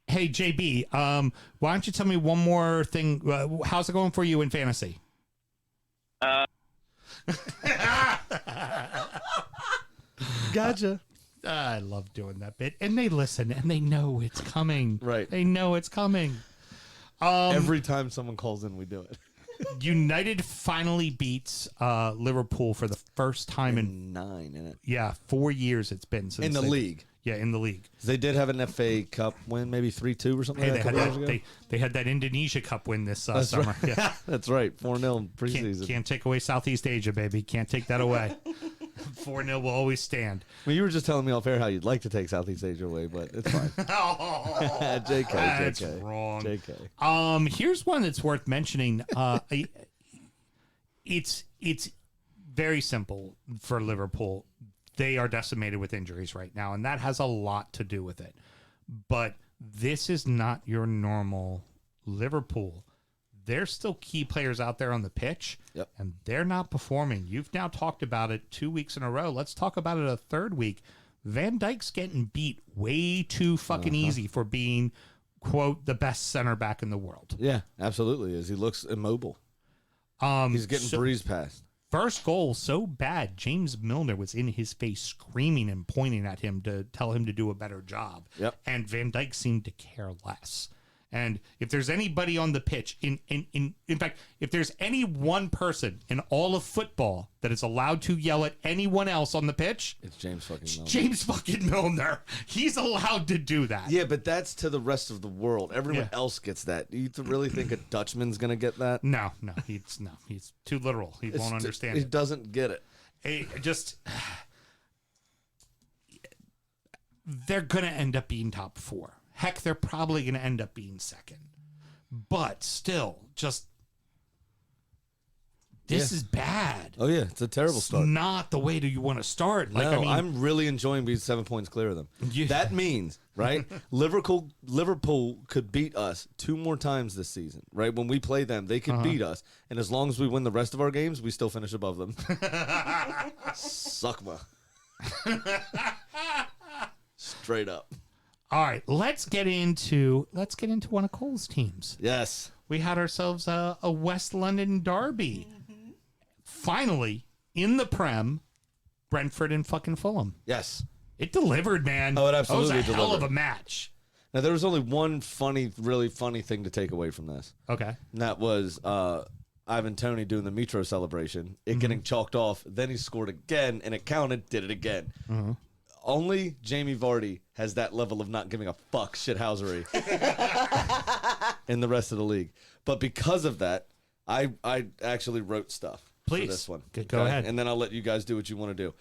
JB. Why don't you tell me one more thing? How's it going for you in fantasy? Gotcha. I love doing that bit, and they listen, and they know it's coming. Right. They know it's coming. Every time someone calls in, we do it. United finally beats Liverpool for the first time in 9 in it. Yeah, 4 years it's been since In the league. Yeah, in the league. They did have an FA Cup win, maybe 3-2 or something Hey, like that a couple years ago. they had that Indonesia Cup win this That's summer. right. Yeah. That's right. 4-0 in preseason. Can't take away Southeast Asia, baby. Can't take that away. 4-0 will always stand. Well, you were just telling me off air how you'd like to take Southeast Asia away, but it's fine. JK, That's JK. wrong. JK. Here's one that's worth mentioning. It's very simple for Liverpool. They are decimated with injuries right now, and that has a lot to do with it. But this is not your normal Liverpool. There's still key players out there on the pitch, and they're not performing. You've now talked about it 2 weeks in a row. Let's talk about it a third week. Van Dijk's getting beat way too fucking easy for being quote, the best center back in the world. Yeah, absolutely is. He looks immobile. He's getting breezed past. First goal so bad, James Milner was in his face screaming and pointing at him to tell him to do a better job. Yep. And Van Dijk seemed to care less. And if there's anybody on the pitch, in fact, if there's any one person in all of football that is allowed to yell at anyone else on the pitch, it's James fucking Milner. James fucking Milner. He's allowed to do that. Yeah, but that's to the rest of the world. Everyone else gets that. Do you really think a Dutchman's gonna get that? No, he's too literal. He won't understand. He doesn't get it. They're gonna end up being top 4. Heck, they're probably going to end up being second. But still, this is bad. Oh, yeah. It's a terrible start. It's not the way you want to start. I'm really enjoying being 7 points clear of them. Yeah. That means, right, Liverpool could beat us 2 more times this season, right? When we play them, they could beat us. And as long as we win the rest of our games, we still finish above them. Suckma. Straight up. All right, let's get into one of Cole's teams. Yes. We had ourselves a West London derby. Mm-hmm. Finally, in the Prem, Brentford and fucking Fulham. Yes. It delivered, man. Oh, it absolutely delivered. That was a hell delivered. of a match. Now, there was only one really funny thing to take away from this. Okay. And that was Ivan Toney doing the Metro celebration, it getting chalked off, then he scored again, and it counted, did it again. Mm-hmm. Only Jamie Vardy has that level of not giving a fuck shithousery in the rest of the league. But because of that, I actually wrote stuff for this one. Go ahead. And then I'll let you guys do what you want to do.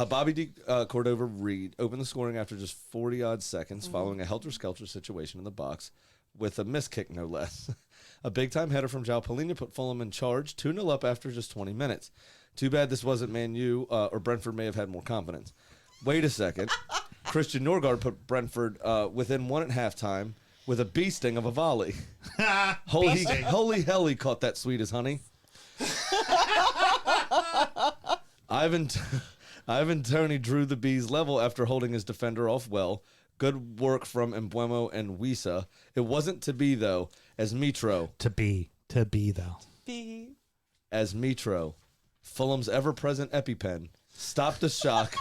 Bobby D. Cordova-Reid opened the scoring after just 40-odd seconds following a helter-skelter situation in the box with a missed kick, no less. A big-time header from João Palhinha put Fulham in charge, 2-0 up after just 20 minutes. Too bad this wasn't Man U, or Brentford may have had more confidence. Wait a second. Christian Norgard put Brentford within 1 at halftime with a bee sting of a volley. Holy hell, he caught that sweet as honey. Ivan Toney drew the bees level after holding his defender off well. Good work from Mbeumo and Wissa. It wasn't to be, though, as Mitro. To be, though. As Mitro, Fulham's ever-present EpiPen, stopped the shock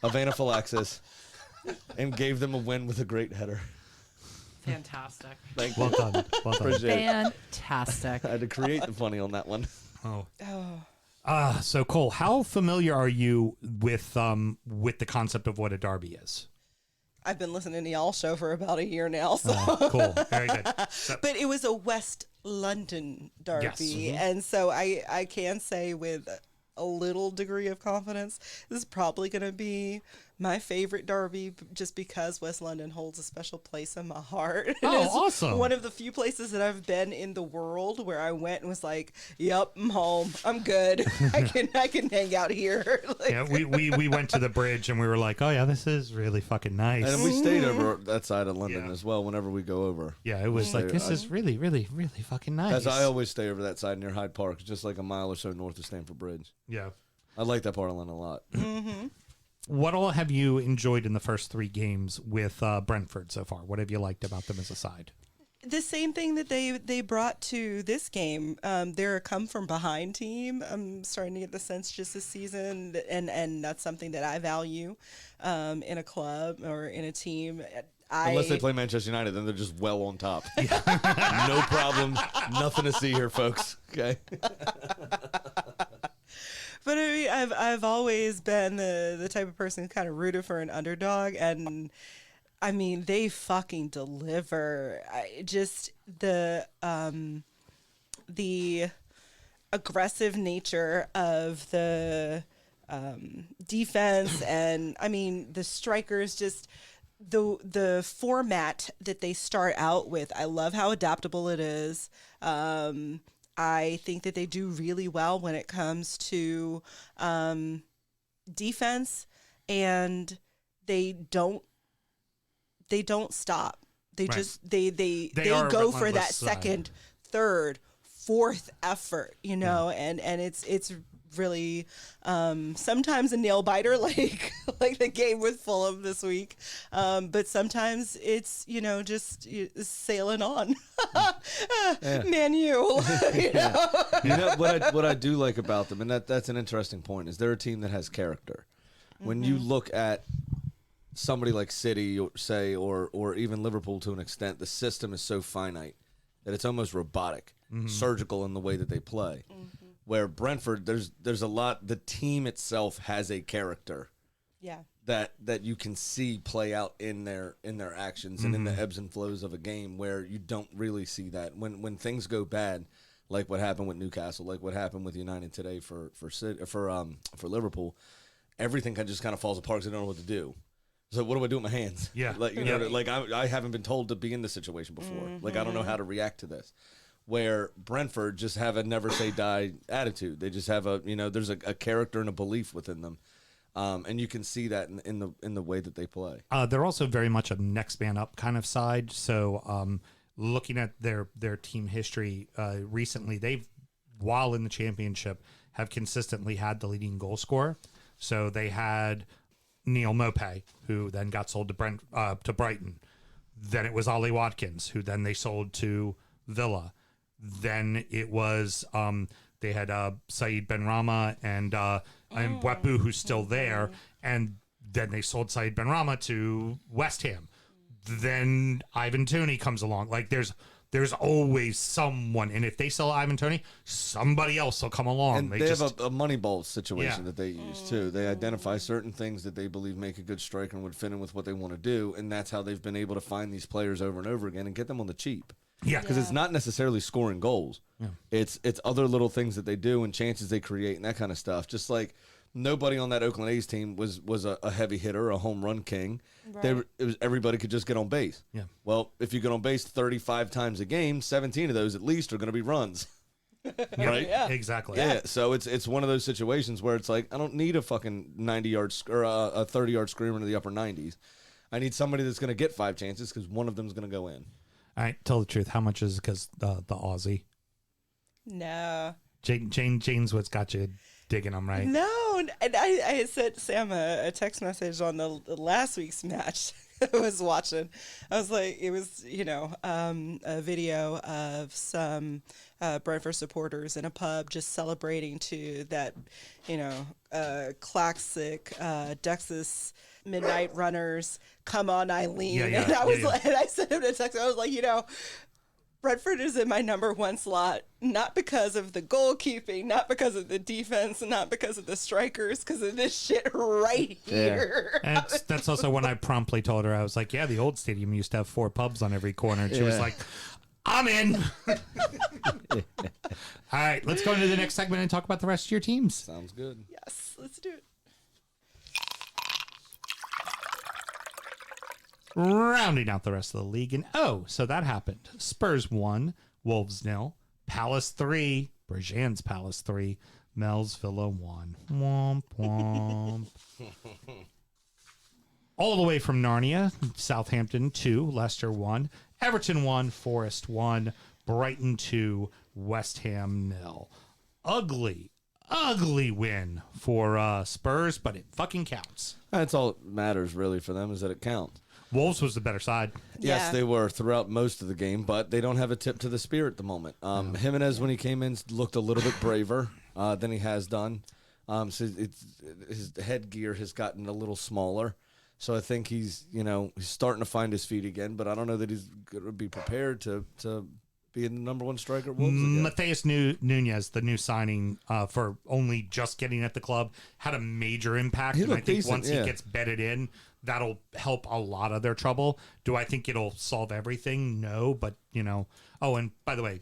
of anaphylaxis and gave them a win with a great header. Fantastic. Thank you. Well done. Appreciate it. Fantastic. I had to create the funny on that one. So Cole, how familiar are you with the concept of what a derby is? I've been listening to y'all show for about a year now. So. Cool. Very good. But it was a West London derby. Yes. Mm-hmm. And so I can say with a little degree of confidence, this is probably going to be my favorite derby just because West London holds a special place in my heart. Oh, it's awesome. One of the few places that I've been in the world where I went and was like, yep, I'm home. I'm good. I can hang out here. Like, Yeah, we went to the bridge and we were like, oh yeah, this is really fucking nice. And we stayed over that side of London as well whenever we go over. Yeah, it was like, this is really, really, really fucking nice. As I always stay over that side near Hyde Park, just like a mile or so north of Stamford Bridge. Yeah. I like that part of London a lot. mm-hmm. What all have you enjoyed in the first 3 games with Brentford so far? What have you liked about them as a side? The same thing that they brought to this game. They're a come-from-behind team. I'm starting to get the sense just this season, and that's something that I value in a club or in a team. Unless they play Manchester United, then they're just well on top. No problem. Nothing to see here, folks. Okay. But I mean, I've always been the type of person who kind of rooted for an underdog, and I mean, they fucking deliver. Just the aggressive nature of the defense, and I mean, the strikers just. The format that they start out with, I love how adaptable it is. I think that they do really well when it comes to defense, and they don't stop. They just they go for that second, third, fourth effort, you know, and it's really sometimes a nail biter, like the game with Fulham this week. But sometimes it's just sailing on. Man, you know? What I do like about them, and that's an interesting point, is they're a team that has character. When you look at somebody like City, or even Liverpool to an extent, the system is so finite that it's almost robotic, surgical in the way that they play. Where Brentford, there's a lot. The team itself has a character, that you can see play out in their actions and in the ebbs and flows of a game, where you don't really see that when things go bad, like what happened with Newcastle, like what happened with United today for Liverpool. Everything just kind of falls apart because they don't know what to do. So what do I do with my hands? Yeah, I haven't been told to be in this situation before. Like, I don't know how to react to this. Where Brentford just have a never say die attitude. They just have there's a character and a belief within them, and you can see that in the way that they play. They're also very much a next man up kind of side. So looking at their team history recently, while in the championship, have consistently had the leading goal scorer. So they had Neil Maupay, who then got sold to Brighton. Then it was Ollie Watkins, who then they sold to Villa. Then it was they had Saeed Benrahma and Mbwepu, who's still there, and then they sold Saeed Benrahma to West Ham. Then Ivan Toney comes along. Like there's always someone, and if they sell Ivan Toney, somebody else will come along. And they have a Moneyball situation that they use too. They identify certain things that they believe make a good striker and would fit in with what they want to do, and that's how they've been able to find these players over and over again and get them on the cheap. Yeah, because it's not necessarily scoring goals. Yeah. It's other little things that they do and chances they create and that kind of stuff. Just like nobody on that Oakland A's team was a heavy hitter, a home run king. Right. Everybody could just get on base. Yeah. Well, if you get on base 35 times a game, 17 of those at least are going to be runs. Right? Yeah, exactly. Yeah. So it's one of those situations where it's like, I don't need a fucking 90-yard or a 30-yard screamer into the upper 90s. I need somebody that's going to get 5 chances because one of them is going to go in. All right, tell the truth. How much is it because the Aussie? No. Jane's what's got you digging them, right? No, and I sent Sam a text message on the last week's match I was watching. I was like, it was, a video of some Brentford supporters in a pub just celebrating to that, classic Dexys Midnight Runners, Come On Eileen. And I sent him a text. I was like, Brentford is in my number 1 slot, not because of the goalkeeping, not because of the defense, not because of the strikers, because of this shit right here. And that's also when I promptly told her, I was like, yeah, the old stadium used to have 4 pubs on every corner. And she was like, I'm in. All right, let's go into the next segment and talk about the rest of your teams. Sounds good. Yes, let's do it. Rounding out the rest of the league. And so that happened. Spurs 1, Wolves 0, Palace 3, Bergeron's Palace 3, Mel's Villa 1. Womp womp. All the way from Narnia, Southampton 2, Leicester 1, Everton 1, Forest 1, Brighton 2, West Ham 0. Ugly win for Spurs, but it fucking counts. That's all that matters really for them, is that it counts. Wolves was the better side. Yes, they were throughout most of the game, but they don't have a tip to the spear at the moment. Jimenez, when he came in, looked a little bit braver than he has done. So his headgear has gotten a little smaller. So I think he's starting to find his feet again, but I don't know that he's going to be prepared to be the number 1 striker at Wolves again. Mateus Nunez, the new signing for only just getting at the club, had a major impact. And I think decent, once he gets bedded in, that'll help a lot of their trouble. Do I think it'll solve everything? No, but, Oh, and by the way,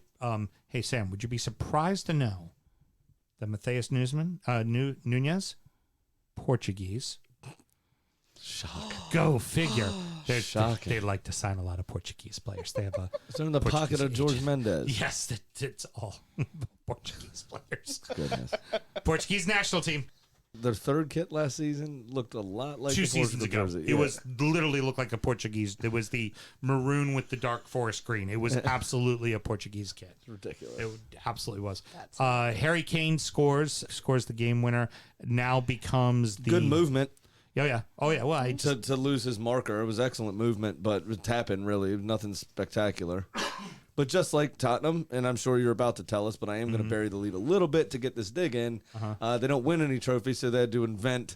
hey, Sam, would you be surprised to know that Mateus Nunez, Portuguese? Shocking. Go figure. Shocking. They like to sign a lot of Portuguese players. They have it's in the pocket of George Mendes. Yes, it's all Portuguese players. Goodness. Portuguese national team. Their third kit last season looked a lot like 2 the seasons Portugal ago. jersey. It was literally looked like a Portuguese. It was the maroon with the dark forest green. It was absolutely a Portuguese kit. ridiculous. It absolutely was. Harry Kane scores the game winner. Now becomes the Good movement Oh yeah. Well, to lose his marker. It was excellent movement, but tapping really nothing spectacular. But just like Tottenham, and I'm sure you're about to tell us, but I am going to bury the lead a little bit to get this dig in. They don't win any trophies, so they had to invent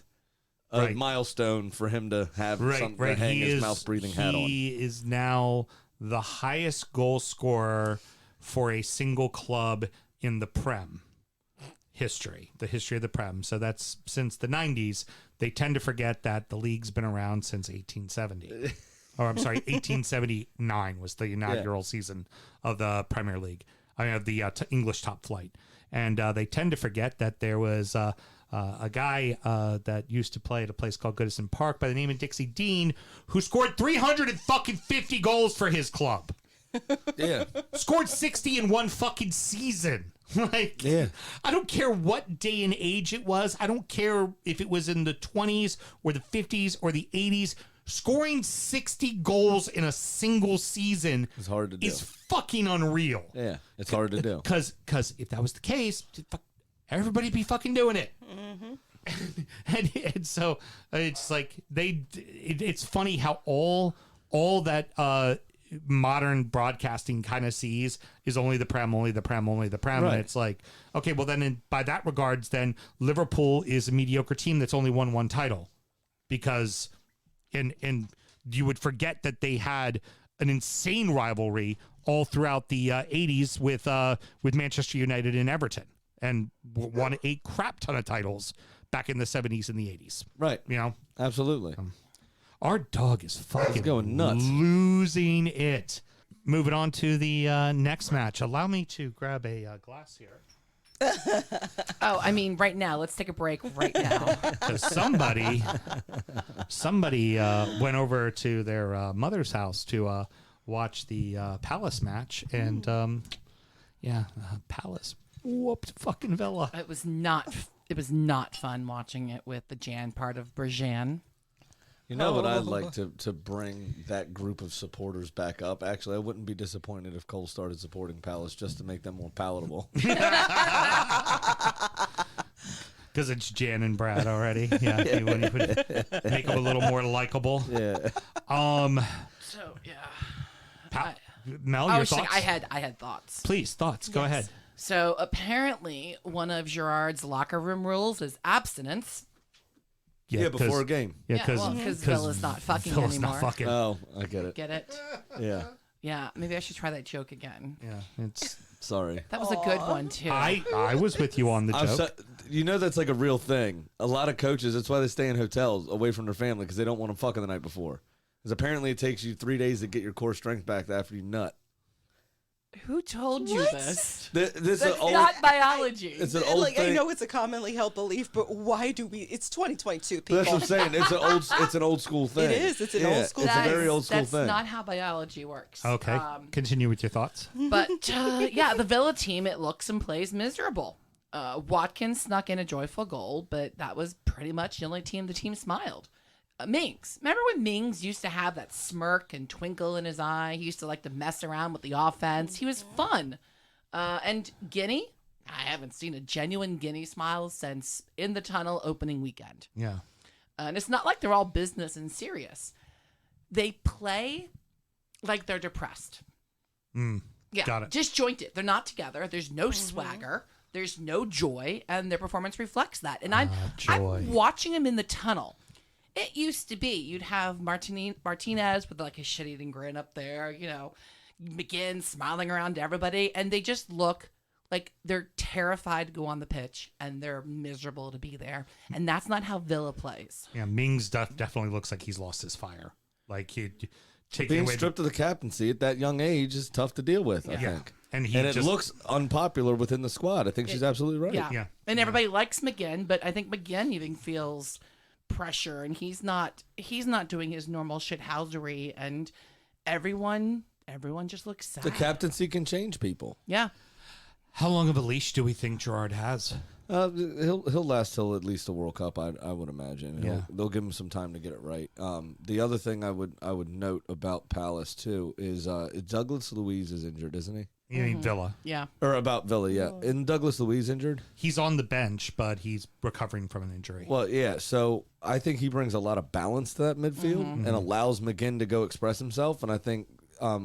a milestone for him to have something to hang his mouth-breathing hat on. He is now the highest goal scorer for a single club in the Prem history, the history of the Prem. So that's since the 90s. They tend to forget that the league's been around since 1870. Or I'm sorry, 1879 was the inaugural season of the Premier League. I mean, of the English top flight. And they tend to forget that there was a guy that used to play at a place called Goodison Park by the name of Dixie Dean, who scored 350 goals for his club. Yeah. Scored 60 in one fucking season. Like, I don't care what day and age it was. I don't care if it was in the 20s or the 50s or the 80s. Scoring 60 goals in a single season It's hard to do. is fucking unreal. Yeah, it's hard to do. Because if that was the case, everybody'd be fucking doing it. And so it's like it's funny how all that modern broadcasting kind of sees is only the Prem. Right. And it's like, okay, well then by that regards, then Liverpool is a mediocre team that's only won one title because... And you would forget that they had an insane rivalry all throughout the 80s with Manchester United and Everton, and won a crap ton of titles back in the 70s and the 80s. Right. You know, Absolutely. our dog is fucking going nuts. losing it. Moving on to the next match. Allow me to grab a glass here. Oh, I mean, right now. Let's take a break right now. Because somebody went over to their mother's house to watch the Palace match, and Palace whooped fucking Villa. It was not fun watching it with the Jan part of Berjan. You know what I'd like to bring that group of supporters back up? Actually, I wouldn't be disappointed if Cole started supporting Palace just to make them more palatable. Because it's Jan and Brad already. Yeah, you would make them a little more likable. Yeah. So yeah. Mel, your thoughts? I had thoughts. Please, thoughts. Go ahead. So apparently, one of Gerard's locker room rules is abstinence. Yeah, before a game. Yeah, because Villa's not fucking Villa's anymore. not fucking. Oh, I get it. Get it? Yeah. Yeah, maybe I should try that joke again. Yeah, it's. Sorry. That was a good one too. I was with you on the joke. You know that's like a real thing. A lot of coaches, that's why they stay in hotels away from their family because they don't want them fucking the night before. Because apparently it takes you 3 days to get your core strength back after you nut. Who told you this? This That's not biology. It's an old thing. I know it's a commonly held belief, but why do we? It's 2022, people. That's what I'm saying. It's an old school thing. It is. It's an old school It's thing. a very old school That's thing. not how biology works. Okay, continue with your thoughts. But yeah, the Villa team, it looks and plays miserable. Watkins snuck in a joyful goal, but that was pretty much the only team the team smiled. Mings. Remember when Mings used to have that smirk and twinkle in his eye? He used to like to mess around with the offense. He was fun. And Guinea, I haven't seen a genuine Guinea smile since In the Tunnel opening weekend. Yeah. And it's not like they're all business and serious. They play like they're depressed. Yeah, got it. disjointed. They're not together. There's no swagger. There's no joy, and their performance reflects that. And I'm watching them in the tunnel. It used to be you'd have Martinez with like a shit-eating grin up there, you know, McGinn smiling around to everybody, and they just look like they're terrified to go on the pitch, and they're miserable to be there. And that's not how Villa plays. Yeah, Mings definitely looks like he's lost his fire. Like being stripped of the captaincy at that young age is tough to deal with, I think. And it looks unpopopular within the squad. I think she's absolutely right. Yeah. And everybody likes McGinn, but I think McGinn even feels pressure, and he's not doing his normal shithousery, and everyone just looks sad. The captaincy can change people. Yeah. How long of a leash do we think Gerard has? He'll last till at least the World Cup, I would imagine. They'll give him some time to get it right. The other thing I would note about Palace too is Douglas Luiz is injured, isn't he? You mean Villa? Yeah. Or about Villa, yeah. Isn't Douglas Luiz injured? He's on the bench, but he's recovering from an injury. Well, yeah. So I think he brings a lot of balance to that midfield and allows McGinn to go express himself. And I think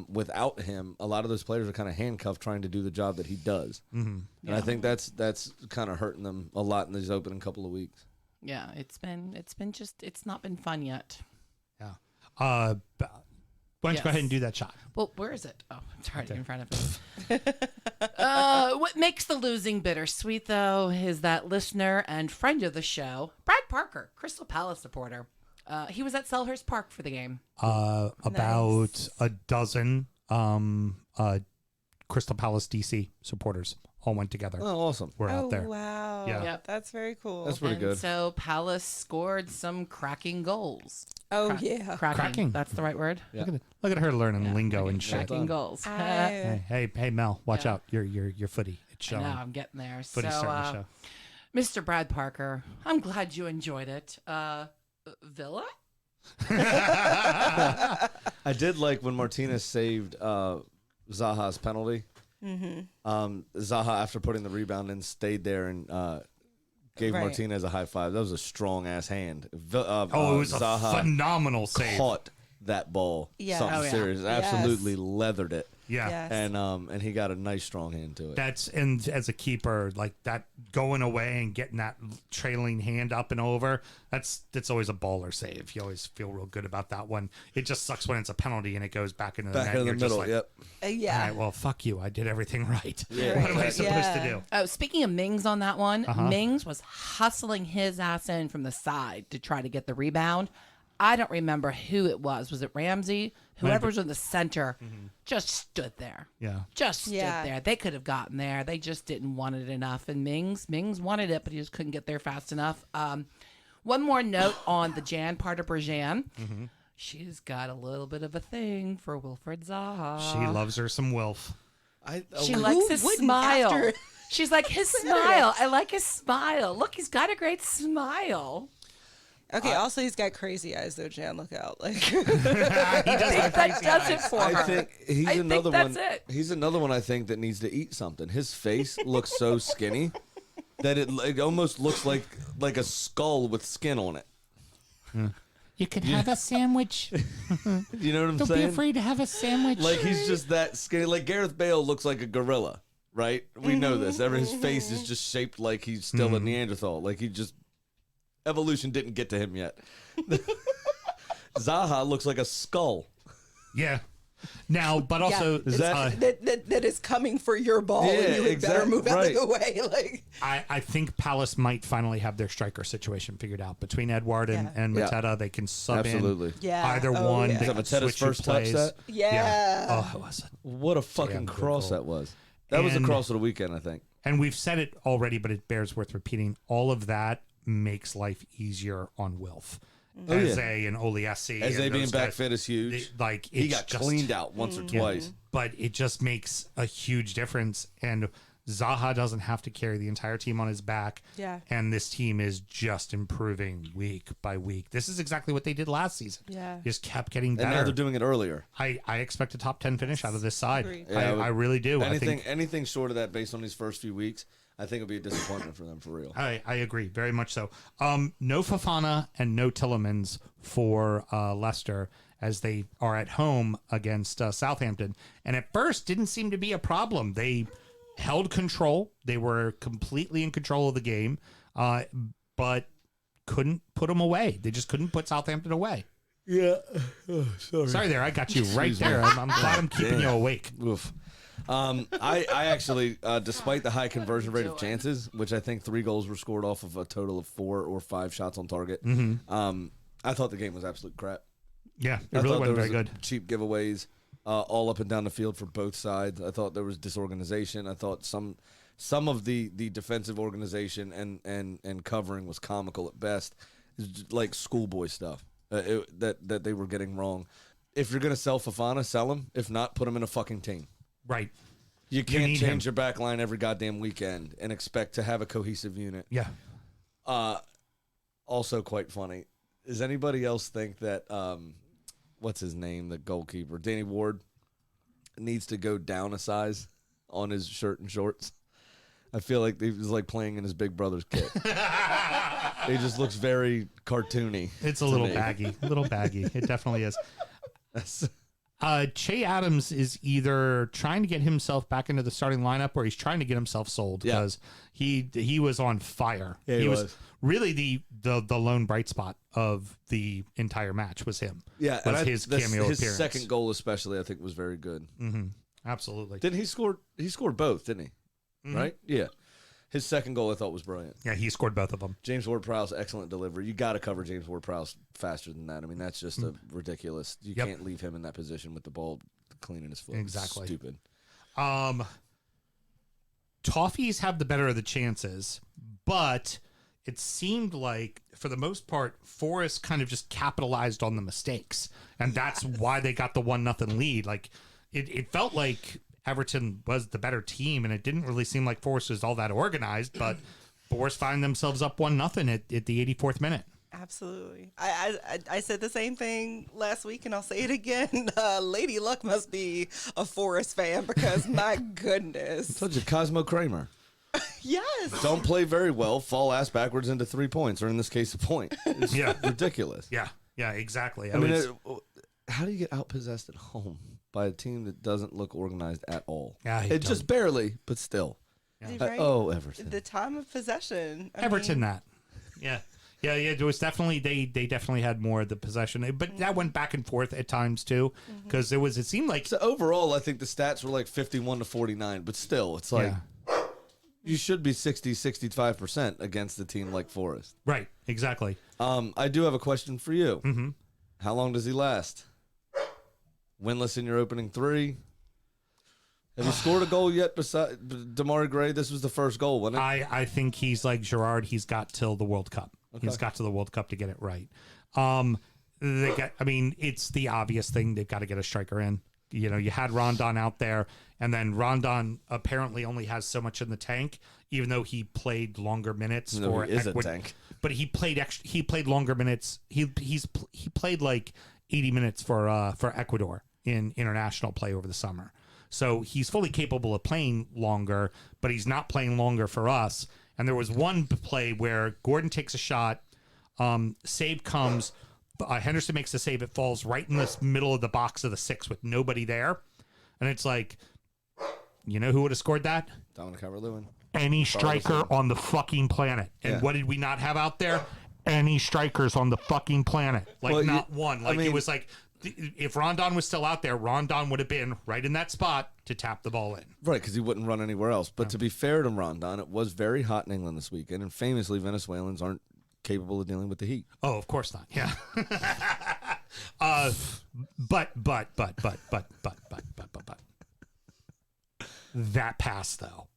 without him, a lot of those players are kind of handcuffed trying to do the job that he does. And I think that's kind of hurting them a lot in these opening couple of weeks. Yeah, it's not been fun yet. Yeah. Why don't you go ahead and do that shot? Well, where is it? Oh, it's right in front of us. What makes the losing bittersweet, though, is that listener and friend of the show, Brad Parker, Crystal Palace supporter. He was at Selhurst Park for the game. About a dozen Crystal Palace DC supporters all went together. Oh, awesome. We're out there. Wow. Yeah. Yep. That's very cool. That's pretty good. So Palace scored some cracking goals. Yeah. Cracking. That's the right word. Yeah. Look at her learning lingo and shit. Cracking goals. Hey, Mel, watch out. Your footy. It's showing. I know, I'm getting there. Footy's starting to show. Mr. Brad Parker, I'm glad you enjoyed it. Villa? I did like when Martinez saved Zaha's penalty. Zaha, after putting the rebound in, stayed there and gave Martinez a high five. That was a strong ass hand. It was Zaha a phenomenal save. Caught that ball. Yeah. Something serious. Absolutely leathered it. Yeah. Yes. And he got a nice strong hand to it. And as a keeper, like that going away and getting that trailing hand up and over, that's always a baller save. You always feel real good about that one. It just sucks when it's a penalty and it goes back into the net. Back in the You're just middle, like, yep. Yeah. all right, well, fuck you. I did everything right. Yeah. What am I supposed to do? Oh, speaking of Mings on that one, Mings was hustling his ass in from the side to try to get the rebound. I don't remember who it was. Was it Ramsey? Whoever was in the center just stood there. Yeah. Just stood there. They could have gotten there. They just didn't want it enough. And Mings wanted it, but he just couldn't get there fast enough. One more note on the Jan part of Berjan. She's got a little bit of a thing for Wilfred Zaha. She loves her some Wilf. She likes his smile. She's like, his smile. I like his smile. Look, he's got a great smile. Okay, also he's got crazy eyes though, Jan. Look out. Like He does have That crazy does eyes. it for I her. think he's I another think that's one. it. He's another one I think that needs to eat something. His face looks so skinny that it almost looks like a skull with skin on it. You could have a sandwich. You know what I'm Don't saying? be afraid to have a sandwich. Like he's just that skinny. Like Gareth Bale looks like a gorilla, right? We know this. His face is just shaped like he's still a Neanderthal. Like he just evolution didn't get to him yet. Zaha looks like a skull. Yeah. Now, but also that is coming for your ball, and you would better move out of the way. Like I think Palace might finally have their striker situation figured out between Edouard and Mateta. They can sub in either one. Is that Mateta's first touch set? Oh, it was. What a fucking cross that was. That was a cross of the weekend, I think. And we've said it already, but it bears worth repeating. All of that makes life easier on Wilf. Eze and Oliesi. Eze being back fit is huge. He got cleaned out once or twice. But it just makes a huge difference. And Zaha doesn't have to carry the entire team on his back. Yeah. And this team is just improving week by week. This is exactly what they did last season. Yeah. Just kept getting better. And now they're doing it earlier. I expect a top 10 finish out of this side. Agreed. I really do. Anything short of that based on these first few weeks, I think it'll be a disappointment for them for real. I agree very much so. No Fofana and no Tillemans for Leicester as they are at home against Southampton. And at first didn't seem to be a problem. They held control. They were completely in control of the game, but couldn't put them away. They just couldn't put Southampton away. Yeah. Sorry there. I got you right there. I'm glad I'm keeping you awake. Oof. I actually, despite the high conversion rate of chances, which I think 3 goals were scored off of a total of 4 or 5 shots on target, I thought the game was absolute crap. Yeah, it really wasn't very good. Cheap giveaways all up and down the field for both sides. I thought there was disorganization. I thought some of the defensive organization and covering was comical at best. It was just like schoolboy stuff that they were getting wrong. If you're going to sell Fofana, sell him. If not, put him in a fucking team. Right. You can't need change him. your back line every goddamn weekend and expect to have a cohesive unit. Yeah. Also quite funny. Does anybody else think that, what's his name, the goalkeeper, Danny Ward, needs to go down a size on his shirt and shorts? I feel like he was like playing in his big brother's kit. He just looks very cartoony. It's a little baggy. A little baggy. It definitely is. Che Adams is either trying to get himself back into the starting lineup or he's trying to get himself sold because he was on fire. Yeah, he was really the lone bright spot of the entire match was him. Yeah, was and his cameo his appearance. second goal especially I think was very good. Mm-hmm. Absolutely. Didn't he score? He scored both, didn't he? Mm-hmm. Right? Yeah. His second goal I thought was brilliant. Yeah, he scored both of them. James Ward-Prowse, excellent delivery. You got to cover James Ward-Prowse faster than that. I mean, that's just a ridiculous. You can't leave him in that position with the ball cleaning his foot. Exactly. Stupid. Toffees have the better of the chances, but it seemed like, for the most part, Forest kind of just capitalized on the mistakes, and that's why they got the 1-0 lead. Like, it felt like Everton was the better team, and it didn't really seem like Forest was all that organized, but Forest find themselves up 1-0 at the 84th minute. Absolutely. I said the same thing last week, and I'll say it again. Lady Luck must be a Forest fan because, my goodness. I told you, Cosmo Kramer. Yes. Don't play very well, fall ass backwards into 3 points, or in this case, a point. It's ridiculous. Yeah, exactly. I mean, how do you get outpossessed at home by a team that doesn't look organized at all? Yeah, it just barely, but still. Yeah. Right? Everton. The time of possession. Yeah. It was definitely they definitely had more of the possession, but that went back and forth at times too, because it seemed like so overall I think the stats were like 51-49, but still it's like you should be 60-65% against a team like Forest. Right, exactly. I do have a question for you. Mm-hmm. How long does he last? Winless in your opening 3. Have you scored a goal yet beside Damari Gray? This was the first goal, wasn't it? I think he's like Gerard. He's got till the World Cup. Okay. He's got to the World Cup to get it right. It's the obvious thing. They've got to get a striker in. You know, you had Rondon out there, and then Rondon apparently only has so much in the tank, even though he played longer minutes for he is a tank. But he played longer minutes. He played like 80 minutes for Ecuador in international play over the summer. So he's fully capable of playing longer, but he's not playing longer for us. And there was one play where Gordon takes a shot, save comes, Henderson makes the save, it falls right in the middle of the box of the 6 with nobody there. And it's like, you know who would have scored that? Dominic Calvert-Lewin. Any striker on the fucking planet. And what did we not have out there? Any strikers on the fucking planet. Like, not one. Like, it was like, if Rondon was still out there, Rondon would have been right in that spot to tap the ball in. Right, because he wouldn't run anywhere else. But to be fair to Rondon, it was very hot in England this weekend, and famously, Venezuelans aren't capable of dealing with the heat. Oh, of course not. Yeah. But. That pass, though.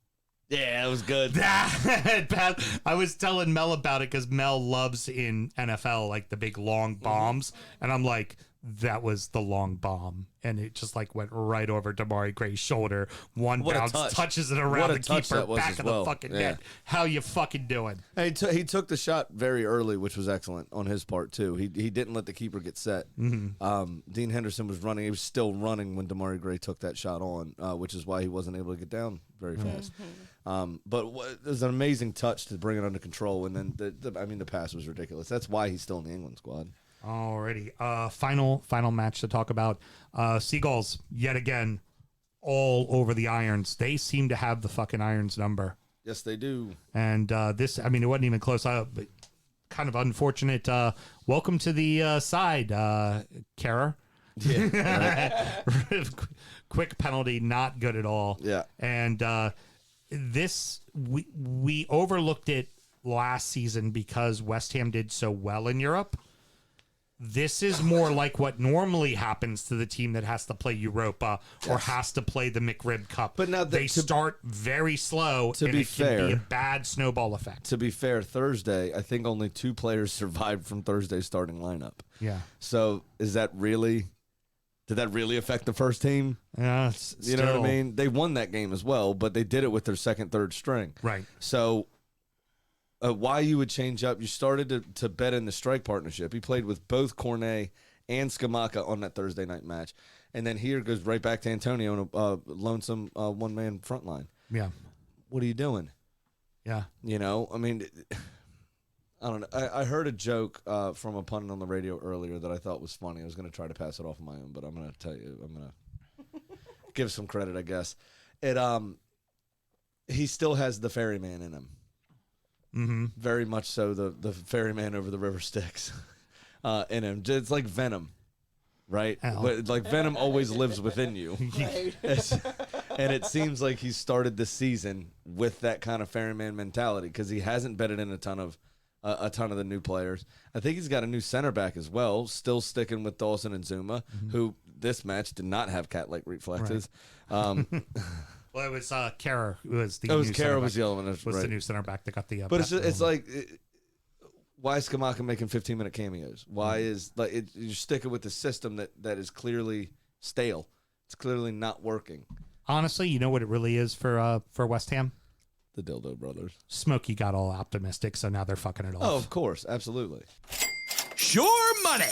Yeah, it was good. That pass. I was telling Mel about it because Mel loves in NFL, like the big long bombs. And I'm like, that was the long bomb. And it just like went right over Damari Gray's shoulder. One bounce touches it around the keeper, back of the fucking net. How you fucking doing? And he took the shot very early, which was excellent on his part too. He didn't let the keeper get set. Mm-hmm. Dean Henderson was running. He was still running when Damari Gray took that shot on, which is why he wasn't able to get down very fast. But it was an amazing touch to bring it under control. And then the pass was ridiculous. That's why he's still in the England squad. Alrighty. Final match to talk about. Seagulls, yet again, all over the irons. They seem to have the fucking irons number. Yes, they do. And it wasn't even close. But kind of unfortunate. Welcome to the side, Kara. Yeah. Quick penalty, not good at all. Yeah. And we overlooked it last season because West Ham did so well in Europe. This is more like what normally happens to the team that has to play Europa or has to play the McRib Cup. But now they start very slow, and it can be a bad snowball effect. To be fair, Thursday, I think only 2 players survived from Thursday's starting lineup. Yeah. So is that really Did that really affect the first team? Yeah, You know what I mean? They won that game as well, but they did it with their second, third string. Right. So why you would change up, you started to bet in the strike partnership. He played with both Cornet and Skamaka on that Thursday night match. And then here goes right back to Antonio in a lonesome one-man front line. Yeah. What are you doing? Yeah. You know, I mean, I don't know. I heard a joke from a pundit on the radio earlier that I thought was funny. I was going to try to pass it off on my own, but I'm going to tell you, I'm going to give some credit, I guess. He still has the ferryman in him. Mm-hmm. Very much so, the ferryman over the river Styx in him. It's like Venom, right? But like Venom always lives within you. And it seems like he started the season with that kind of ferryman mentality because he hasn't betted in a ton of the new players. I think he's got a new center back as well, still sticking with Dawson and Zuma, who this match did not have cat-like reflexes. Right. Well, it was Kara who was the. It was Kara was the other one. Was the new center back that got the. But it's like, why is Skamaka making 15-minute cameos? Why is you're sticking with the system that is clearly stale? It's clearly not working. Honestly, you know what it really is for West Ham? The Dildo Brothers. Smokey got all optimistic, so now they're fucking it off. Oh, of course, absolutely. Sure money.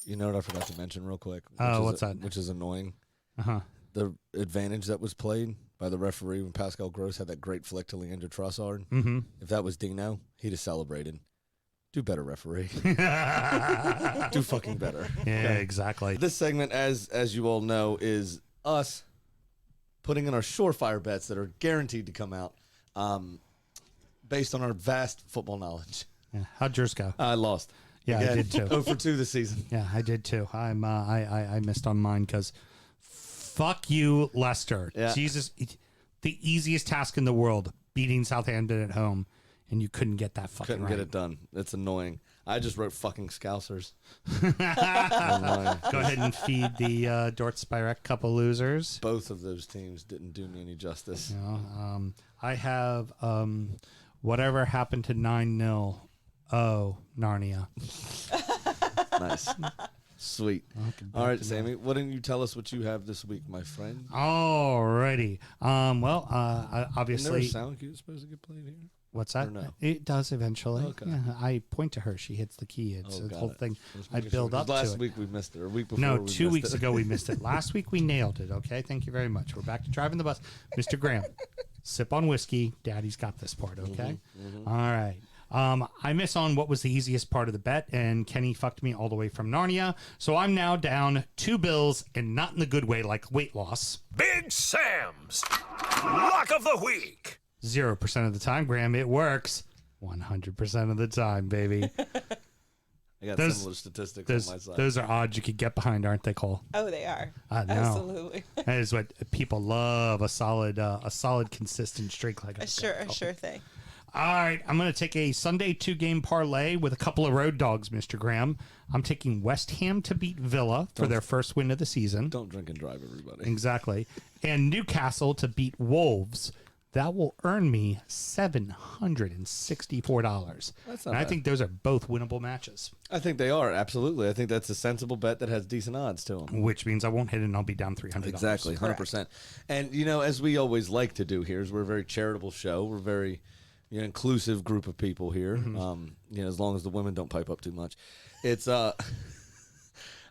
You know what I forgot to mention real quick? What's that? Which is annoying. Uh-huh. The advantage that was played by the referee when Pascal Gross had that great flick to Leandro Trossard. Mm-hmm. If that was Dino, he'd have celebrated. Do better, referee. Do fucking better. Yeah, okay. Exactly. This segment, as you all know, is us putting in our surefire bets that are guaranteed to come out based on our vast football knowledge. Yeah. How'd yours go? I lost. Yeah, Again, I did too. 0 for 2 this season. Yeah, I did too. I missed on mine because fuck you, Leicester. Yeah. Jesus, the easiest task in the world, beating Southampton at home, and you couldn't get that fucking Couldn't get it done. It's annoying. I just wrote fucking Scousers. Go ahead and feed the Dort Spirek couple losers. Both of those teams didn't do me any justice. You know, I have whatever happened to 9-0. Oh, Narnia. Nice. Sweet. All right, Sammy, why don't you tell us what you have this week, my friend? Alrighty. Well, obviously. Isn't there a sound cue supposed to get played here? What's that? No? It does eventually. Okay. Yeah, I point to her. She hits the key. It's the whole thing. I build up to it. Last week we missed it. Or week before No, we 2 missed weeks it. ago we missed it. Last week we nailed it. Okay, thank you very much. We're back to driving the bus. Mr. Graham, sip on whiskey. Daddy's got this part, okay? All right. I miss on what was the easiest part of the bet, and Kenny fucked me all the way from Narnia. So I'm now down 2 bills, and not in the good way like weight loss. Big Sam's Lock of the Week. 0% of the time, Graham, it works. 100% of the time, baby. I got similar statistics on my side. Those are odds you could get behind, aren't they, Cole? Oh, they are. I know. Absolutely. That is what people love, a solid, consistent streak like a sure thing. All right, I'm going to take a Sunday 2-game parlay with a couple of road dogs, Mr. Graham. I'm taking West Ham to beat Villa for their first win of the season. Don't drink and drive, everybody. Exactly. And Newcastle to beat Wolves. That will earn me $764. And I think those are both winnable matches. I think they are, absolutely. I think that's a sensible bet that has decent odds to them. Which means I won't hit it and I'll be down $300. Exactly, 100%. And, you know, as we always like to do here, is we're a very charitable show. We're very inclusive group of people here. As long as the women don't pipe up too much. It's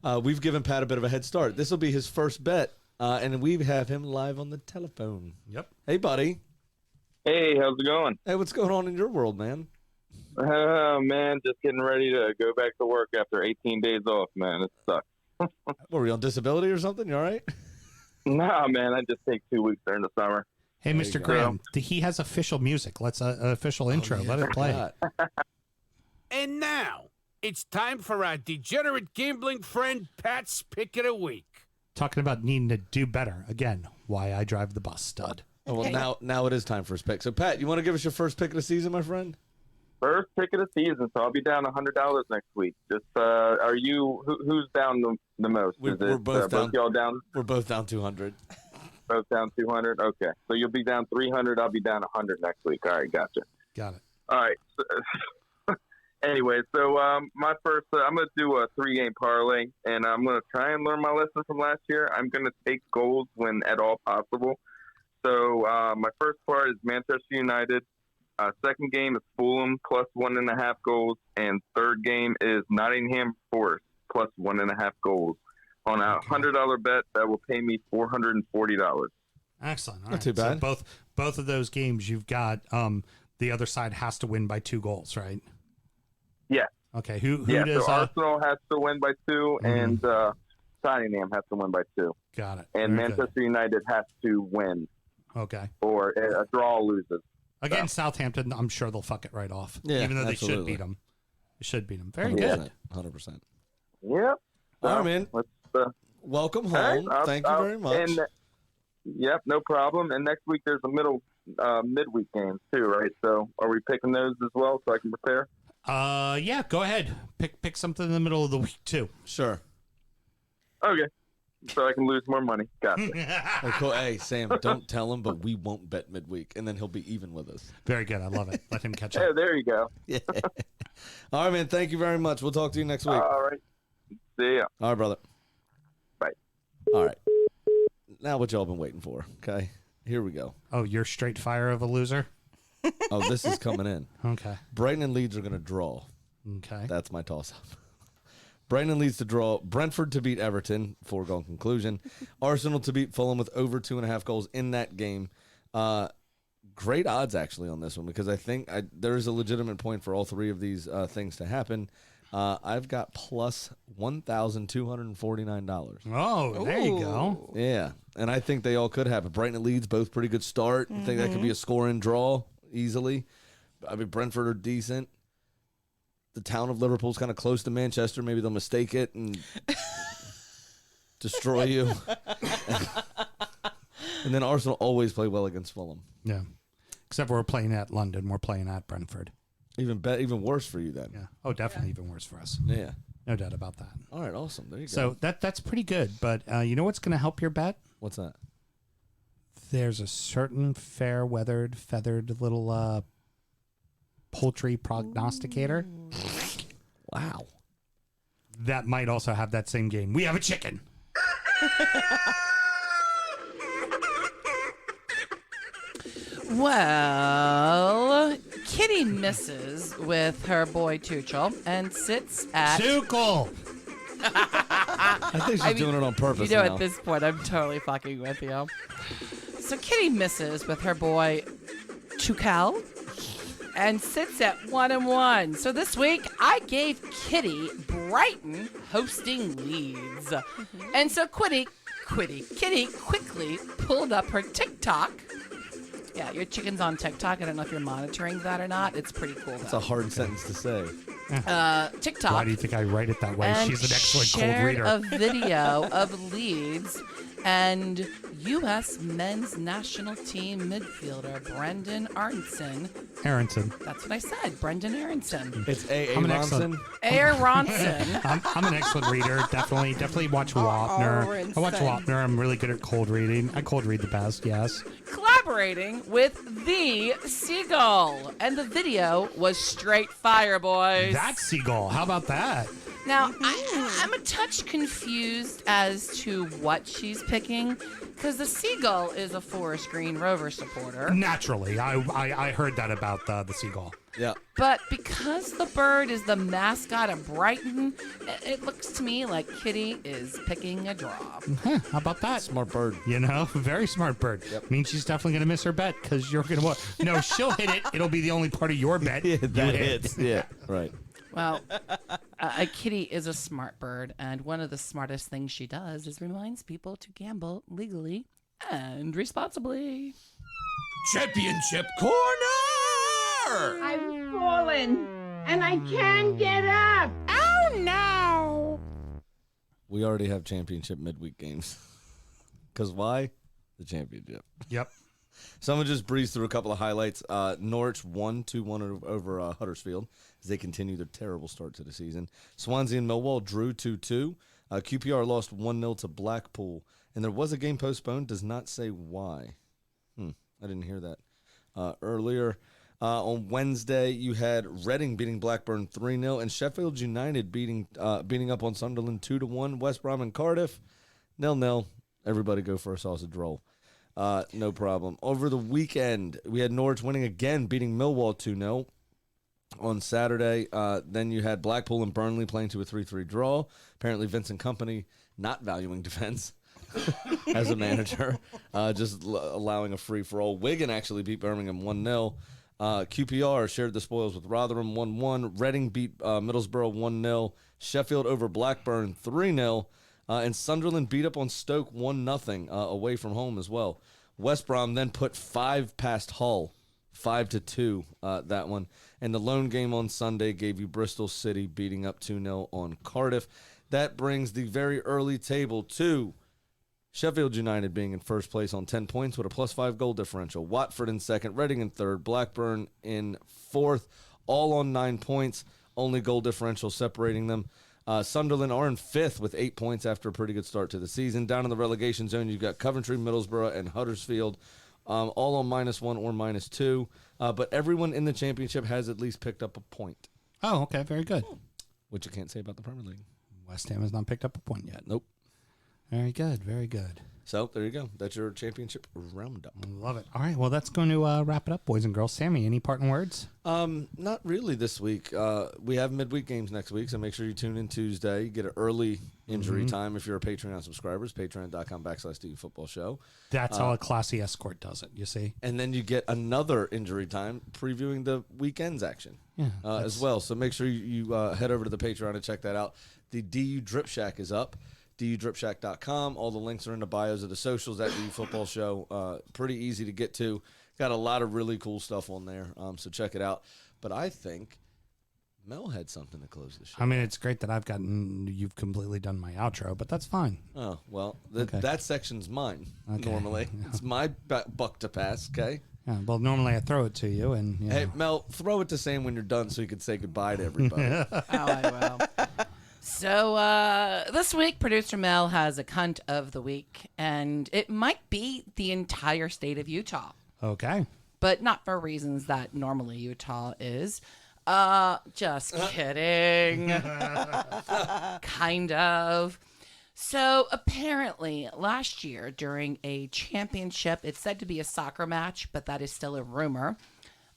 we've given Pat a bit of a head start. This will be his first bet, and we have him live on the telephone. Yep. Hey, buddy. Hey, how's it going? Hey, what's going on in your world, man? Oh, man, just getting ready to go back to work after 18 days off, man. It sucks. What, were you on disability or something? You all right? Nah, man, I just take 2 weeks during the summer. Hey, Mr. Graham, he has official music. Let's official intro. Let it play. And now, it's time for our degenerate gambling friend Pat's Pick of the Week. Talking about needing to do better. Again, why I drive the bus, stud. Oh, well, now it is time for his pick. So, Pat, you want to give us your first pick of the season, my friend? First pick of the season, so I'll be down $100 next week. Just, are you, who's down the most? We're both down. Both y'all down? We're both down 200. Both down 200? Okay. So you'll be down 300. I'll be down 100 next week. All right. Gotcha. Got it. All right. Anyway, so my first, I'm going to do a 3-game parlay, and I'm going to try and learn my lesson from last year. I'm going to take goals when at all possible. So my first part is Manchester United. Second game is Fulham plus 1.5 goals, and third game is Nottingham Forest plus 1.5 goals. On a $100 bet, that will pay me $440. Excellent. All Not too bad. So both of those games, you've got the other side has to win by 2 goals, right? Yeah. Okay. Who Yeah, does? so Arsenal has to win by 2, and Nottingham has to win by 2. Got it. And Very Manchester good. United has to win, Okay. or a draw loses. Against Southampton, I'm sure they'll fuck it right off. Yeah, even though they absolutely. should beat them. They should beat them. Very 100%, good. 100%. Yep. All right, man. Let's, Welcome all right, home. Thank you very much. And, yep, no problem. And next week there's a midweek games too, right? So are we picking those as well so I can prepare? Yeah, go ahead. Pick something in the middle of the week too. Sure. Okay. So I can lose more money. Gotcha. Hey, cool. Hey, Sam, don't tell him, but we won't bet midweek, and then he'll be even with us. Very good. I love it. Let him catch Yeah, up. there you go. Yeah. All right, man. Thank you very much. We'll talk to you next week. All right. See ya. All right, brother. Bye. All right. Now what y'all been waiting for, okay? Here we go. Oh, you're straight fire of a loser? Oh, this is coming in. Okay. Brighton and Leeds are going to draw. Okay. That's my toss-up. Brighton and Leeds to draw. Brentford to beat Everton. Foregone conclusion. Arsenal to beat Fulham with over 2.5 goals in that game. Great odds, actually, on this one because I think there is a legitimate point for all three of these things to happen. I've got plus $1,249. Oh, there you go. Yeah, and I think they all could happen. Brighton and Leeds, both pretty good start. I think that could be a score-in draw easily. I mean, Brentford are decent. The town of Liverpool's kind of close to Manchester. Maybe they'll mistake it and destroy you. And then Arsenal always play well against Fulham. Yeah. Except we're playing at London. We're playing at Brentford. Even worse for you then. Yeah. Oh, definitely even worse for us. Yeah. No doubt about that. All right, awesome. There you go. So that's pretty good. But you know what's going to help your bet? What's that? There's a certain fair-weathered, feathered little poultry prognosticator. Wow. That might also have that same game. We have a chicken. Well, Kitty misses with her boy Tuchel and sits at... Tuchel! I think she's doing it on purpose You know, now. at this point, I'm totally fucking with you. So Kitty misses with her boy Tuchel and sits at 1-1. So this week, I gave Kitty Brighton hosting Leeds. And so Kitty quickly pulled up her TikTok. Yeah, your chicken's on TikTok. I don't know if you're monitoring that or not. It's pretty cool. That's a hard sentence to say. TikTok. Why do you think I write it that way? And She's an excellent cold shared reader. a video of Leeds and U.S. men's national team midfielder Brendan Aronson. Aronson. That's what I said, Brendan Aronson. It's A.A. I'm an Ronson. Aronson. I'm an excellent reader. Definitely watch Wapner. I watch Wapner. I'm really good at cold reading. I cold read the best, yes. Collaborating with the Seagull. And the video was straight fire, boys. That's Seagull. How about that? Now, I'm a touch confused as to what she's picking, because the Seagull is a Forest Green Rover supporter. Naturally. I heard that about the Seagull. Yeah. But because the bird is the mascot of Brighton, it looks to me like Kitty is picking a draw. Huh, how about that? Smart bird. You know, very smart bird. Yep. Means she's definitely going to miss her bet because you're going to... No, she'll hit it. It'll be the only part of your bet. Yeah, you that hit. hits. Yeah, right. Well, a kitty is a smart bird, and one of the smartest things she does is reminds people to gamble legally and responsibly. Championship corner! I've fallen, and I can't get up. Oh, no! We already have championship midweek games. Because why? The championship. Yep. So I'm going to just breeze through a couple of highlights. Norwich won 2-1 over Huddersfield as they continue their terrible start to the season. Swansea and Millwall drew 2-2. QPR lost 1-0 to Blackpool. And there was a game postponed. Does not say why. I didn't hear that earlier. On Wednesday, you had Reading beating Blackburn 3-0, and Sheffield United beating up on Sunderland 2-1. West Brom and Cardiff 0-0. Everybody go for a sausage roll. No problem. Over the weekend, we had Norwich winning again, beating Millwall 2-0. On Saturday, then you had Blackpool and Burnley playing to a 3-3 draw. Apparently, Vincent Kompany not valuing defense as a manager, just allowing a free-for-all. Wigan actually beat Birmingham 1-0. QPR shared the spoils with Rotherham 1-1. Reading beat Middlesbrough 1-0. Sheffield over Blackburn 3-0. And Sunderland beat up on Stoke 1-0 away from home as well. West Brom then put 5 past Hull, 5-2, that one. And the lone game on Sunday gave you Bristol City beating up 2-0 on Cardiff. That brings the very early table to Sheffield United being in first place on 10 points with a +5 goal differential. Watford in second, Reading in third, Blackburn in fourth, all on 9 points. Only goal differential separating them. Sunderland are in fifth with 8 points after a pretty good start to the season. Down in the relegation zone, you've got Coventry, Middlesbrough, and Huddersfield, all on -1 or -2. But everyone in the championship has at least picked up a point. Oh, okay. Very good. Which you can't say about the Premier League. West Ham has not picked up a point yet. Nope. Very good. Very good. So there you go. That's your championship roundup. Love it. All right. Well, that's going to wrap it up, boys and girls. Sammy, any parting words? Not really this week. We have midweek games next week, so make sure you tune in Tuesday. You get an early injury time if you're a Patreon subscribers. Patreon.com/DU Football Show. That's how a classy escort does it, you see? And then you get another injury time previewing the weekend's action as well. So make sure you head over to the Patreon and check that out. The DU Drip Shack is up. DUDripShack.com. All the links are in the bios of the socials at DU Football Show. Pretty easy to get to. Got a lot of really cool stuff on there, so check it out. But I think Mel had something to close the show. I mean, it's great that you've completely done my outro, but that's fine. Oh, well, that section's mine normally. It's my buck to pass, okay? Yeah, well, normally I throw it to you. And Hey, Mel, throw it to Sam when you're done so you can say goodbye to everybody. I will. So this week, producer Mel has a cunt of the week, and it might be the entire state of Utah. Okay. But not for reasons that normally Utah is. Just kidding. Kind of. So apparently last year during a championship, it's said to be a soccer match, but that is still a rumor.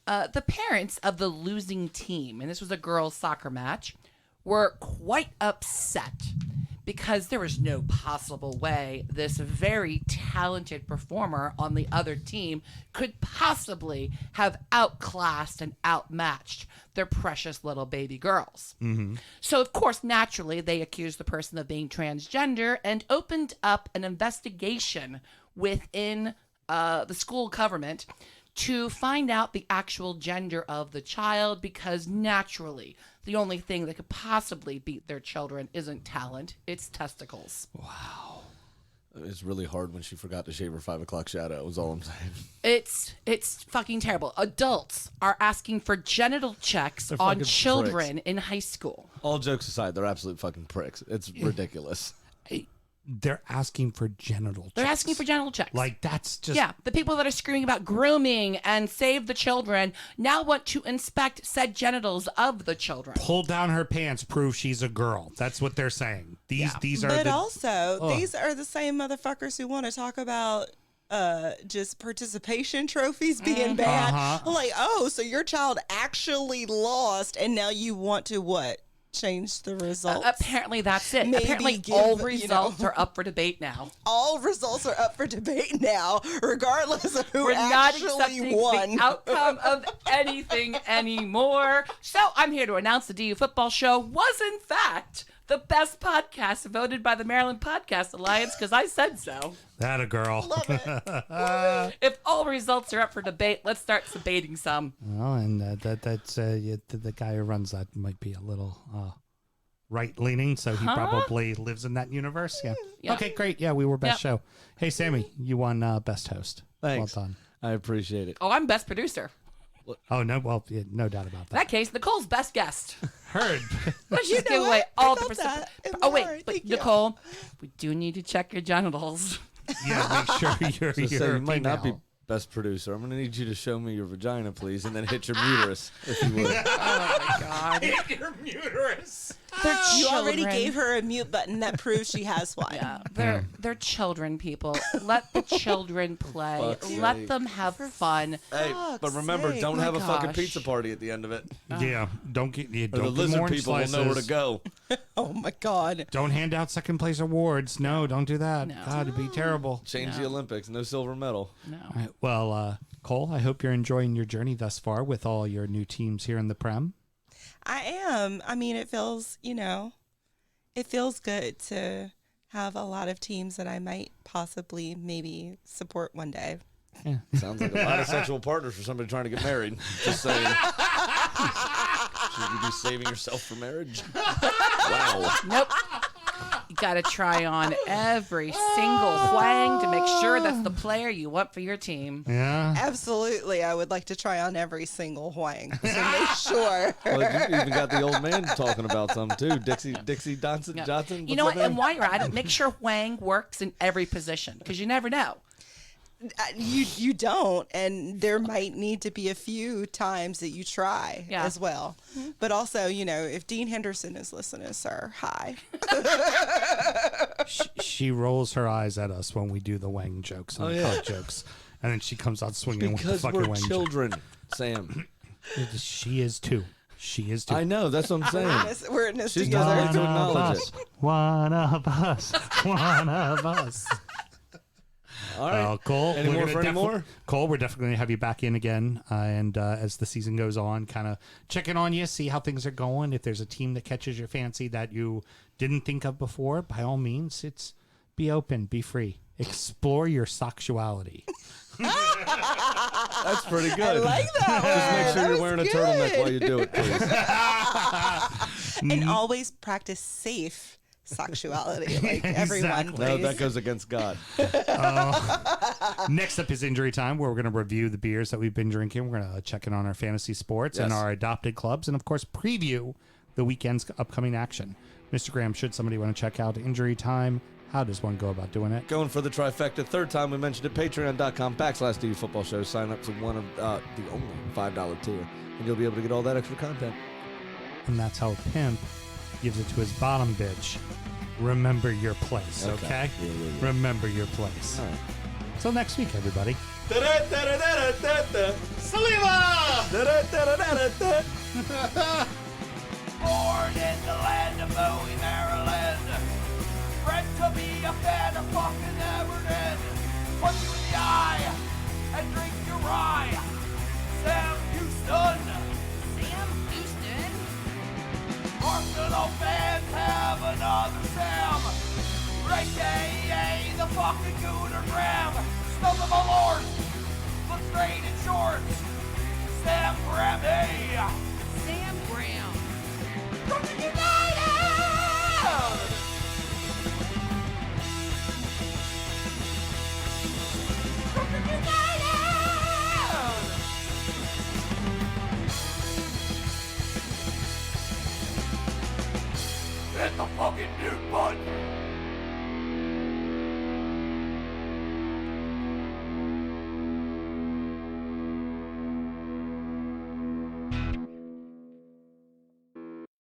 The parents of the losing team, and this was a girls' soccer match, were quite upset because there was no possible way this very talented performer on the other team could possibly have outclassed and outmatched their precious little baby girls. Mm-hmm. So, of course, naturally, they accused the person of being transgender and opened up an investigation within the school government to find out the actual gender of the child, because naturally the only thing that could possibly beat their children isn't talent, it's testicles. Wow. It's really hard when she forgot to shave her 5 o'clock shadow, is all I'm saying. It's fucking terrible. Adults are asking for genital checks on children pricks. in high school. All jokes aside, they're absolute fucking pricks. It's ridiculous. They're asking for genital checks. They're asking for genital checks. Like, that's just... Yeah, the people that are screaming about grooming and save the children now want to inspect said genitals of the children. Pull down her pants, prove she's a girl. That's what they're saying. These are But also, these are the same motherfuckers who want to talk about just participation trophies being bad. I'm like, oh, so your child actually lost, and now you want to what? Change the results? Apparently that's it. Maybe Apparently all results are up for debate now. All results are up for debate now, regardless of who We're not actually accepting won. the outcome of anything anymore. So I'm here to announce the DU Football Show was in fact the best podcast voted by the Maryland Podcast Alliance, because I said so. That a girl. Love it. If all results are up for debate, let's start debating some. Well, and that's the guy who runs that might be a little right-leaning, so he probably lives in that universe. Yeah. Okay, great. Yeah, we were best show. Hey, Sammy, you won best host. Thanks. Well done. I appreciate it. Oh, I'm best producer. Oh, no, well, yeah, no doubt about In that case, Nicole's best guest. Heard. Let's just give away all the that. Oh, wait, Sorry, but thank you. Nicole, we do need to check your genitals. Yeah, make sure you're So you might not be best producer, I'm going to need you to show me your vagina, please, and then hit your uterus, if you would. Oh my God. Hit your uterus. You already gave her a mute button that proves she has one. Yeah, they're children, people. Let the children play. Let them have fun. Hey, but remember, don't have a fucking gosh. pizza party at the end of it. Yeah, don't get Or the don't give lizard orange people slices. will know where to go. Oh my God. Don't hand out second place awards. No, don't do that. No. God, it'd be terrible. Change the Olympics. No silver medal. No. All right, well, Cole, I hope you're enjoying your journey thus far with all your new teams here in the Prem. I am. I mean, it feels, it feels good to have a lot of teams that I might possibly maybe support one day. Yeah. Sounds like a lot of sexual partners for somebody trying to get married. Just saying. Should you be saving yourself for marriage? Wow. Nope. You got to try on every single Huang to make sure that's the player you want for your team. Yeah. Absolutely. I would like to try on every single Huang to make sure. Well, you even got the old man talking about some too. Dixie Johnson. Yeah. Johnson. You know what? And while you're at it, make sure Huang works in every position because you never know. You don't, and there might need to be a few times that you try as well. Mm-hmm. But also, if Dean Henderson is listening, sir, hi. She rolls her eyes at us when we do the Wang jokes and the cock jokes, and then she comes out swinging with the Because fucking we're Wang children, Sam. She is too. She is too. I know. That's what I'm saying. We're in this She's together. not ready to acknowledge it. One of us. One of us. All right. Cole, Any more for any more? Cole, we're definitely going to have you back in again. And as the season goes on, kind of checking on you, see how things are going. If there's a team that catches your fancy that you didn't think of before, by all means, be open, be free. Explore your sexuality. That's pretty good. I like that. Just make sure That you're wearing a was turtleneck good. while you do it, please. And always practice safe sexuality, like everyone, please. No, that goes against God. Next up is Injury Time, where we're going to review the beers that we've been drinking. We're going to check in on our fantasy sports and our adopted clubs, and of course, preview the weekend's upcoming action. Mr. Graham, should somebody want to check out Injury Time, how does one go about doing it? Going for the trifecta. Third time we mentioned it. Patreon.com/DU Football Show. Sign up to one of the only $5 tier, and you'll be able to get all that extra content. And that's how a pimp gives it to his bottom bitch. Remember your place, okay? Yeah. Remember your place. All right. Till next week, everybody. Saliba! Born in the land of Bowie, Maryland. Bred to be a fan of fucking Everton. Punch you in the eye and drink your rye. Sam Houston. Sam Houston. Arsenal fans have another Sam. Right day, the fucking Gooner Graham. Stump of my lord. Look straight in shorts.